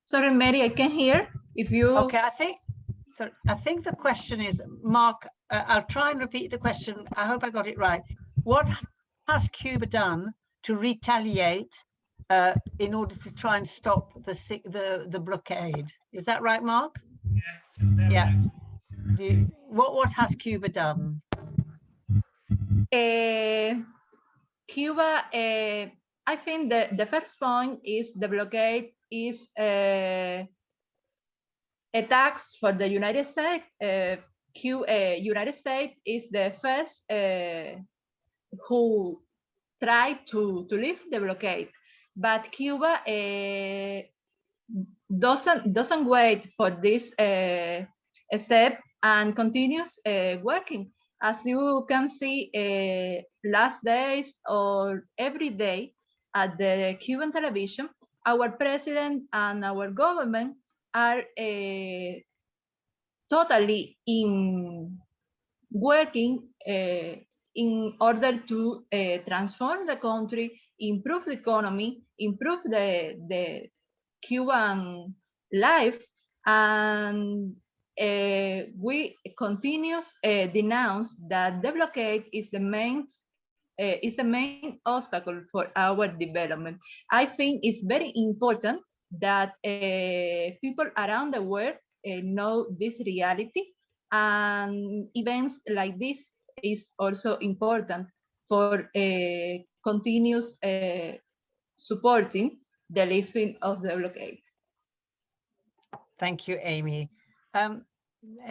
Sorry, Mary, I can't hear. If you Okay, I think the question is, Mark, I'll try and repeat the question. I hope I got it right. What has Cuba done to retaliate in order to try and stop the blockade? Is that right, Mark? Yeah. Yeah. What has Cuba done? Cuba, I think the first point is the blockade is a tax for the United States. United States is the first who tried to lift the blockade, but Cuba doesn't wait for this step and continues working. As you can see, last days or every day at the Cuban television, our president and our government are totally working in order to transform the country, improve the economy, improve the Cuban life, and we continues denounce that the blockade is the main obstacle for our development. I think it's very important that people around the world know this reality, and events like this is also important for continuous supporting the lifting of the blockade. Thank you, Amy.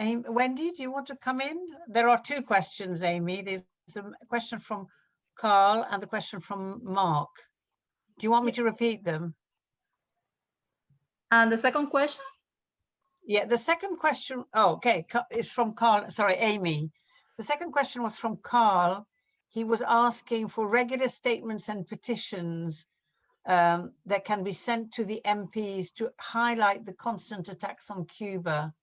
Wendy, do you want to come in? There are two questions, Amy. There's a question from Carl and the question from Mark. Do you want me to repeat them? And the second question? Yeah, the second question, oh, okay, is from Carl, sorry, Amy. The second question was from Carl. He was asking for regular statements and petitions that can be sent to the MPs to highlight the constant attacks on Cuba,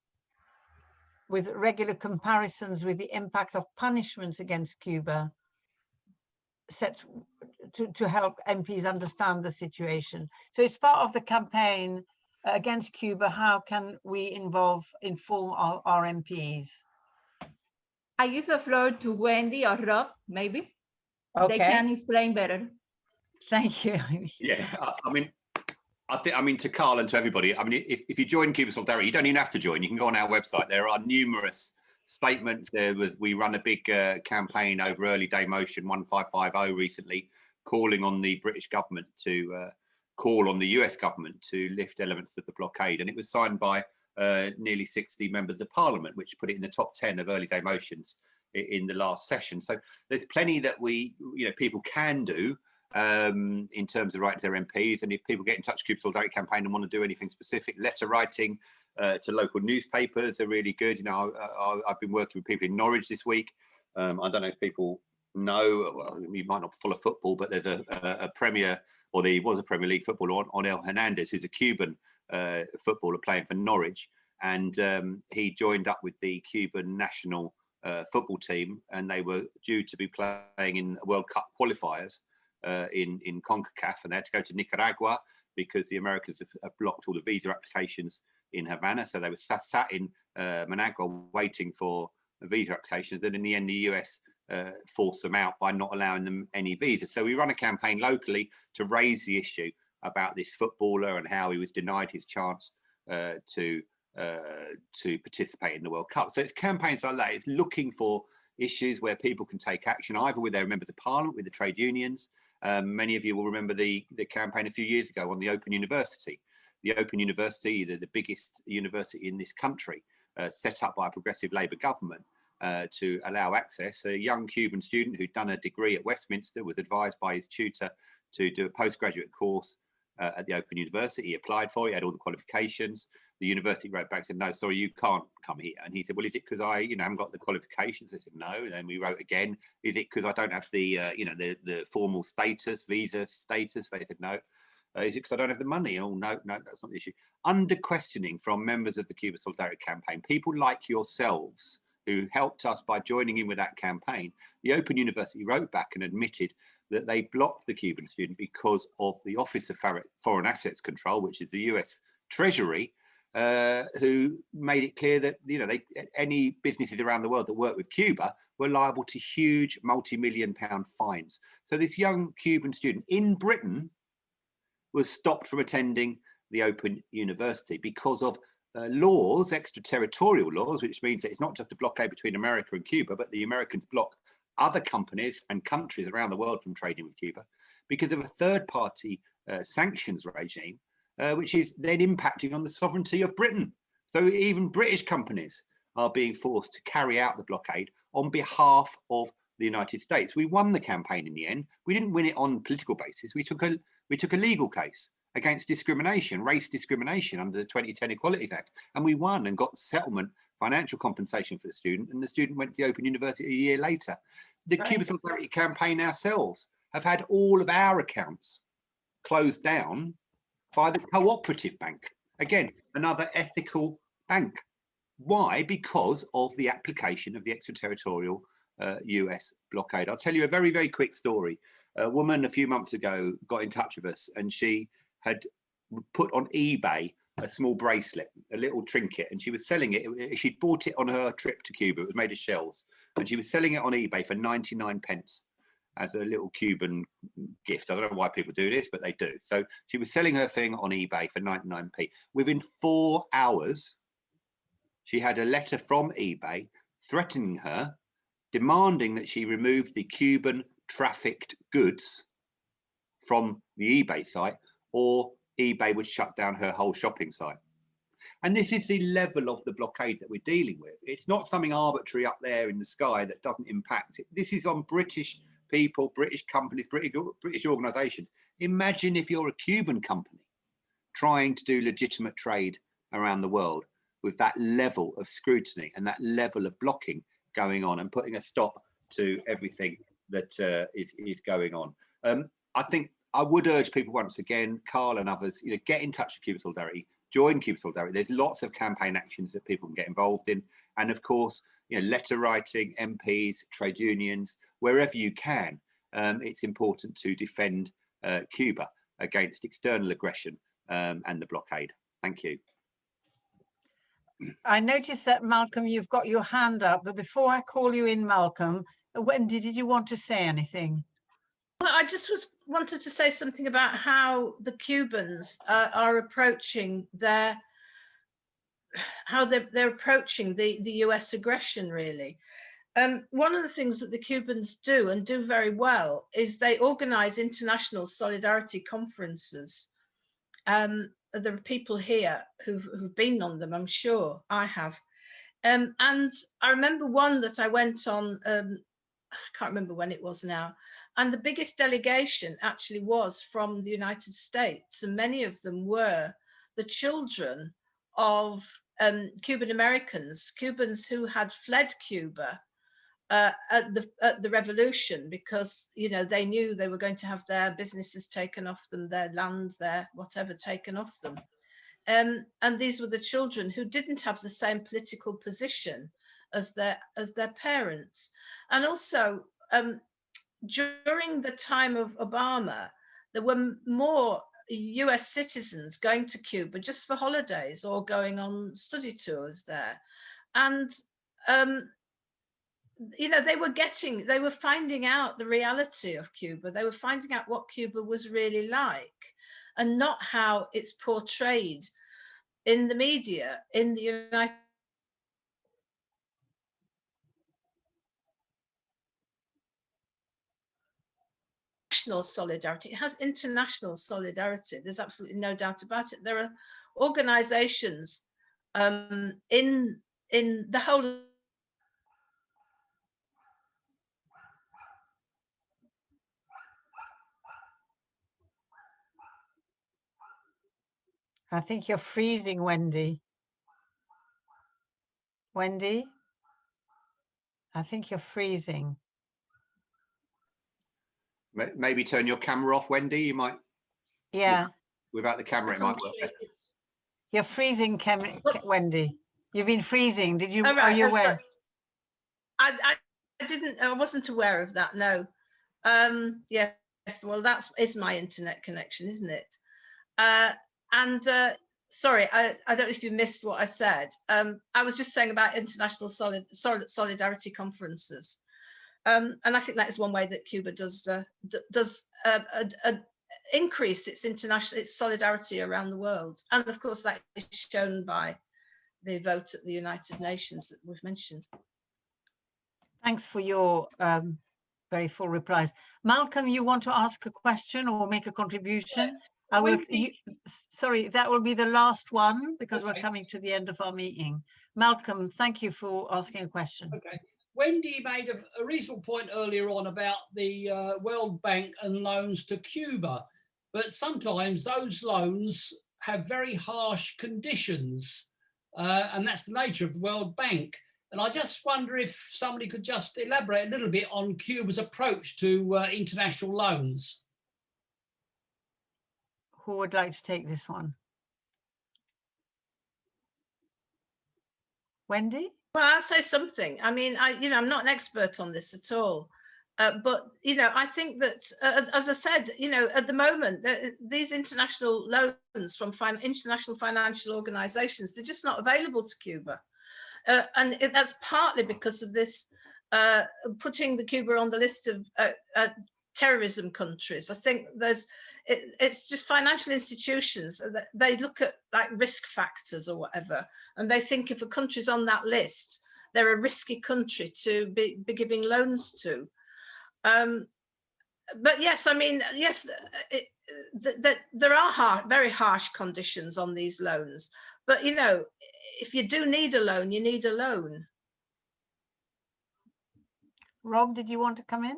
with regular comparisons with the impact of punishments against Cuba, set to help MPs understand the situation. So it's part of the campaign against Cuba. How can we inform our MPs? I give the floor to Wendy or Rob, maybe. Okay. They can explain better. Thank you. Yeah, I mean, to Carl and to everybody, I mean, if you join Cuba Solidarity, you don't even have to join. You can go on our website. There are numerous statements. We run a big campaign over Early Day Motion 1550 recently, calling on the British government to call on the US government to lift elements of the blockade. And it was signed by nearly 60 members of parliament, which put it in the top 10 of Early Day Motions in the last session. So there's plenty that people can do in terms of writing to their MPs. And if people get in touch with Cuba Solidarity Campaign and want to do anything specific, letter writing to local newspapers are really good. You know, I've been working with people in Norwich this week. I don't know if people know, well, you might not follow football, but there's a Premier, or there was a Premier League footballer, Onel Hernandez, who's a Cuban footballer playing for Norwich. And he joined up with the Cuban national football team, and they were due to be playing in World Cup qualifiers in CONCACAF, and they had to go to Nicaragua because the Americans have blocked all the visa applications in Havana. So they were sat in Managua waiting for visa applications. Then in the end, the US forced them out by not allowing them any visas. So we run a campaign locally to raise the issue about this footballer and how he was denied his chance to participate in the World Cup. So it's campaigns like that. It's looking for issues where people can take action, either with their members of parliament, with the trade unions. Many of you will remember the campaign a few years ago on the Open University. The Open University, the biggest university in this country, set up by a progressive Labour government to allow access. A young Cuban student who'd done a degree at Westminster was advised by his tutor to do a postgraduate course at the Open University. He applied for it, he had all the qualifications. The university wrote back and said, no, sorry, you can't come here. And he said, well, is it because I haven't got the qualifications? They said, no. And then we wrote again, is it because I don't have the, the formal status, visa status? They said, no. Is it because I don't have the money? Oh, no, that's not the issue. Under questioning from members of the Cuba Solidarity Campaign, people like yourselves who helped us by joining in with that campaign, the Open University wrote back and admitted that they blocked the Cuban student because of the Office of Foreign Assets Control, which is the US Treasury, who made it clear that any businesses around the world that work with Cuba were liable to huge multi-million-pound fines. So this young Cuban student in Britain was stopped from attending the Open University because of laws, extraterritorial laws, which means that it's not just a blockade between America and Cuba, but the Americans block other companies and countries around the world from trading with Cuba because of a third-party sanctions regime, which is then impacting on the sovereignty of Britain. So even British companies are being forced to carry out the blockade on behalf of the United States. We won the campaign in the end. We didn't win it on political basis. We took a legal case against discrimination, race discrimination under the 2010 Equalities Act. And we won and got settlement, financial compensation for the student. And the student went to the Open University a year later. The Cuba Solidarity Campaign ourselves have had all of our accounts closed down by the Cooperative Bank. Again, another ethical bank. Why? Because of the application of the extraterritorial US blockade. I'll tell you a very, very quick story. A woman a few months ago got in touch with us, and she had put on eBay a small bracelet, a little trinket, and she was selling it. She'd bought it on her trip to Cuba. It was made of shells, and she was selling it on eBay for 99 pence as a little Cuban gift. I don't know why people do this, but they do. So she was selling her thing on eBay for 99p. Within 4 hours, she had a letter from eBay threatening her, demanding that she remove the Cuban trafficked goods from the eBay site, or eBay would shut down her whole shopping site. And this is the level of the blockade that we're dealing with. It's not something arbitrary up there in the sky that doesn't impact it. This is on British people, British companies, British organisations. Imagine if you're a Cuban company trying to do legitimate trade around the world with that level of scrutiny and that level of blocking going on and putting a stop to everything that is going on. I think I would urge people once again, Carl and others, get in touch with Cuba Solidarity, join Cuba Solidarity. There's lots of campaign actions that people can get involved in. And of course, letter writing, MPs, trade unions, wherever you can, it's important to defend Cuba against external aggression and the blockade. Thank you. I noticed that, Malcolm, you've got your hand up, but before I call you in, Malcolm, Wendy, did you want to say anything? Well, I just wanted to say something about how the Cubans are approaching they're approaching the US aggression, really. One of the things that the Cubans do and do very well is they organize international solidarity conferences. There are people here who've been on them, I'm sure. I have. And I remember one that I went on, I can't remember when it was now, and the biggest delegation actually was from the United States, and many of them were the children of Cuban Americans, Cubans who had fled Cuba at the revolution because they knew they were going to have their businesses taken off them, their land, their whatever taken off them. And these were the children who didn't have the same political position as their parents. And also during the time of Obama, there were more US citizens going to Cuba just for holidays or going on study tours there. And they were finding out the reality of Cuba. They were finding out what Cuba was really like, and not how it's portrayed in the media in the United national solidarity. It has international solidarity. There's absolutely no doubt about it. There are organizations in the whole I think you're freezing, Wendy. Wendy, I think you're freezing. Maybe turn your camera off, Wendy. You might. Yeah. Without the camera, it might work better. You're freezing, Wendy. You've been freezing. Did you? Oh, right. Are you Oh, aware? I didn't. I wasn't aware of that. No. Yes. Well, is my internet connection, isn't it? Sorry, I don't know if you missed what I said. I was just saying about international solidarity conferences, and I think that is one way that Cuba does increase its solidarity around the world, and of course that is shown by the vote at the United Nations that we've mentioned. Thanks for your very full replies. Malcolm, you want to ask a question or make a contribution? I will. Sorry, that will be the last one because we're coming to the end of our meeting. Malcolm, thank you for asking a question. Okay. Wendy made a reasonable point earlier on about the World Bank and loans to Cuba, but sometimes those loans have very harsh conditions, and that's the nature of the World Bank. And I just wonder if somebody could just elaborate a little bit on Cuba's approach to international loans. Who would like to take this one? Wendy? Well, I'll say something. I mean, I'm not an expert on this at all. But, I think that, as I said, at the moment, these international loans from international financial organizations, they're just not available to Cuba. And that's partly because of this putting the Cuba on the list of terrorism countries. I think it's just financial institutions that they look at like risk factors or whatever, and they think if a country's on that list, they're a risky country to be giving loans to. But yes, I mean, yes, there are very harsh conditions on these loans. But, if you do need a loan, you need a loan. Rob, did you want to come in?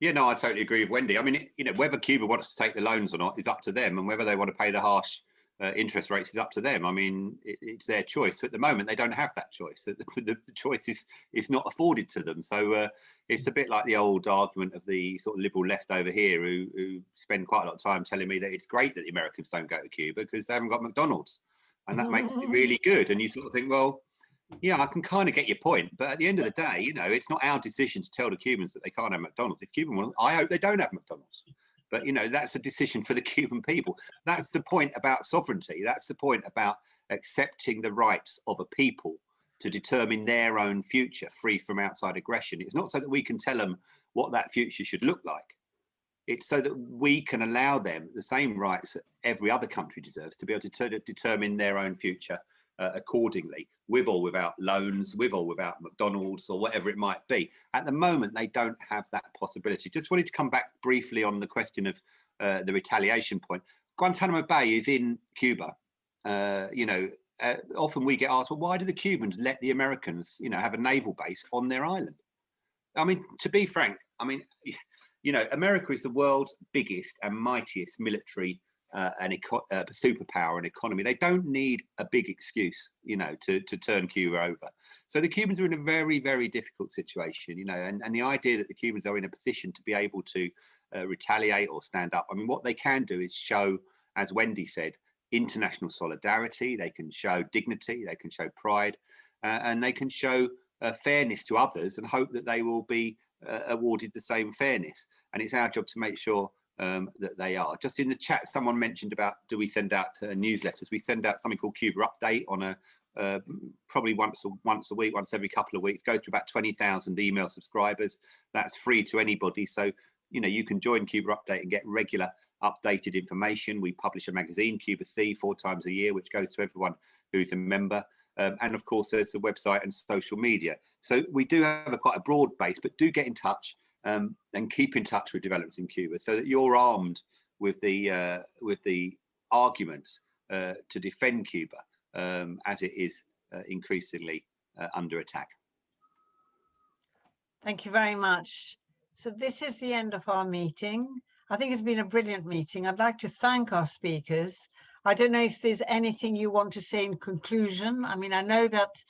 Yeah, no, I totally agree with Wendy. I mean, whether Cuba wants to take the loans or not is up to them, and whether they want to pay the harsh interest rates is up to them. I mean, it's their choice. So at the moment, they don't have that choice. The choice is not afforded to them. So it's a bit like the old argument of the sort of liberal left over here who spend quite a lot of time telling me that it's great that the Americans don't go to Cuba because they haven't got McDonald's, and that makes it really good. And you sort of think, well, yeah, I can kind of get your point, but at the end of the day, it's not our decision to tell the Cubans that they can't have McDonald's. If Cuban want, I hope they don't have McDonald's. But, that's a decision for the Cuban people. That's the point about sovereignty. That's the point about accepting the rights of a people to determine their own future free from outside aggression. It's not so that we can tell them what that future should look like. It's so that we can allow them the same rights that every other country deserves to be able to determine their own future accordingly, with or without loans, with or without McDonald's or whatever it might be. At the moment, they don't have that possibility. Just wanted to come back briefly on the question of the retaliation point. Guantanamo Bay is in Cuba. Often we get asked, well, why do the Cubans let the Americans, have a naval base on their island? I mean, to be frank, America is the world's biggest and mightiest military superpower and economy. They don't need a big excuse, to turn Cuba over. So the Cubans are in a very, very difficult situation, and the idea that the Cubans are in a position to be able to retaliate or stand up. I mean, what they can do is show, as Wendy said, international solidarity. They can show dignity. They can show pride, and they can show fairness to others and hope that they will be awarded the same fairness. And it's our job to make sure that they are. Just in the chat, someone mentioned about, do we send out newsletters? We send out something called Cuba Update on a probably once a week, once every couple of weeks. Goes to about 20,000 email subscribers. That's free to anybody. So you can join Cuba Update and get regular updated information. We publish a magazine, Cuba C, 4 times a year, which goes to everyone who's a member. And of course, there's the website and social media. So we do have quite a broad base, but do get in touch. And keep in touch with developments in Cuba so that you're armed with the arguments to defend Cuba as it is increasingly under attack. Thank you very much. So this is the end of our meeting. I think it's been a brilliant meeting. I'd like to thank our speakers. I don't know if there's anything you want to say in conclusion. I mean, I know that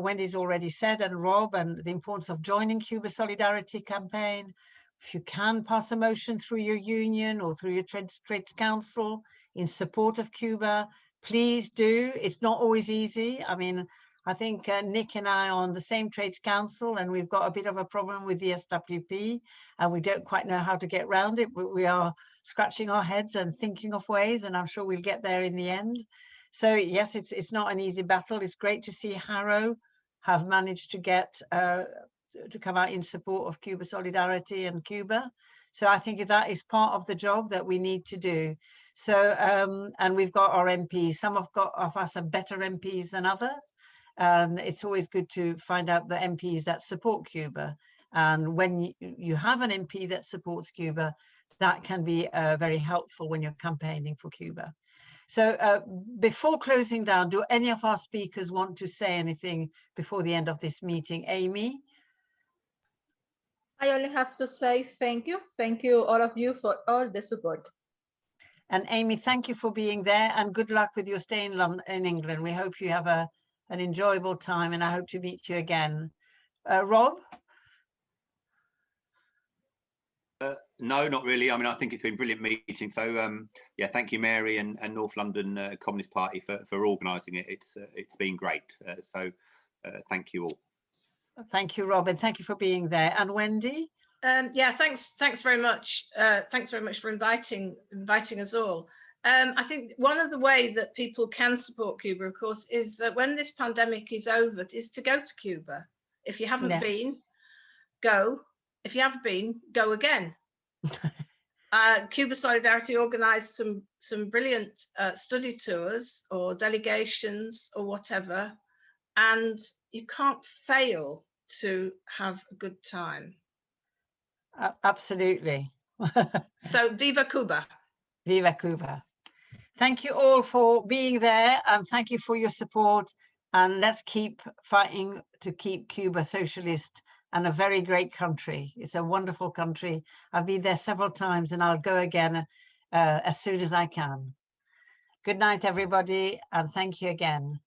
Wendy's already said, and Rob, and the importance of joining Cuba Solidarity Campaign. If you can pass a motion through your union or through your trades council in support of Cuba, please do. It's not always easy. I mean, I think Nick and I are on the same trades council, and we've got a bit of a problem with the SWP, and we don't quite know how to get around it, but we are scratching our heads and thinking of ways, and I'm sure we'll get there in the end. So yes, it's not an easy battle. It's great to see Harrow have managed to get to come out in support of Cuba Solidarity and Cuba. So I think that is part of the job that we need to do. So and we've got our MPs. Some of us are better MPs than others. It's always good to find out the MPs that support Cuba. And when you have an MP that supports Cuba, that can be very helpful when you're campaigning for Cuba. So before closing down, do any of our speakers want to say anything before the end of this meeting? Amy? I only have to say thank you. Thank you, all of you, for all the support. And Amy, thank you for being there, and good luck with your stay in England. We hope you have an enjoyable time, and I hope to meet you again. Rob? No, not really. I mean, I think it's been a brilliant meeting. So, yeah, thank you, Mary and North London Communist Party for organising it. It's been great. So, thank you all. Thank you, Rob, and thank you for being there. And Wendy? Yeah, thanks very much. Thanks very much for inviting us all. I think one of the ways that people can support Cuba, of course, is when this pandemic is over, is to go to Cuba. If you haven't been, go. If you have been, go again. Cuba Solidarity organised some brilliant study tours or delegations or whatever, and you can't fail to have a good time. Absolutely. So viva Cuba. Viva Cuba. Thank you all for being there, and thank you for your support, and let's keep fighting to keep Cuba socialist and a very great country. It's a wonderful country. I've been there several times, and I'll go again as soon as I can. Good night, everybody, and thank you again.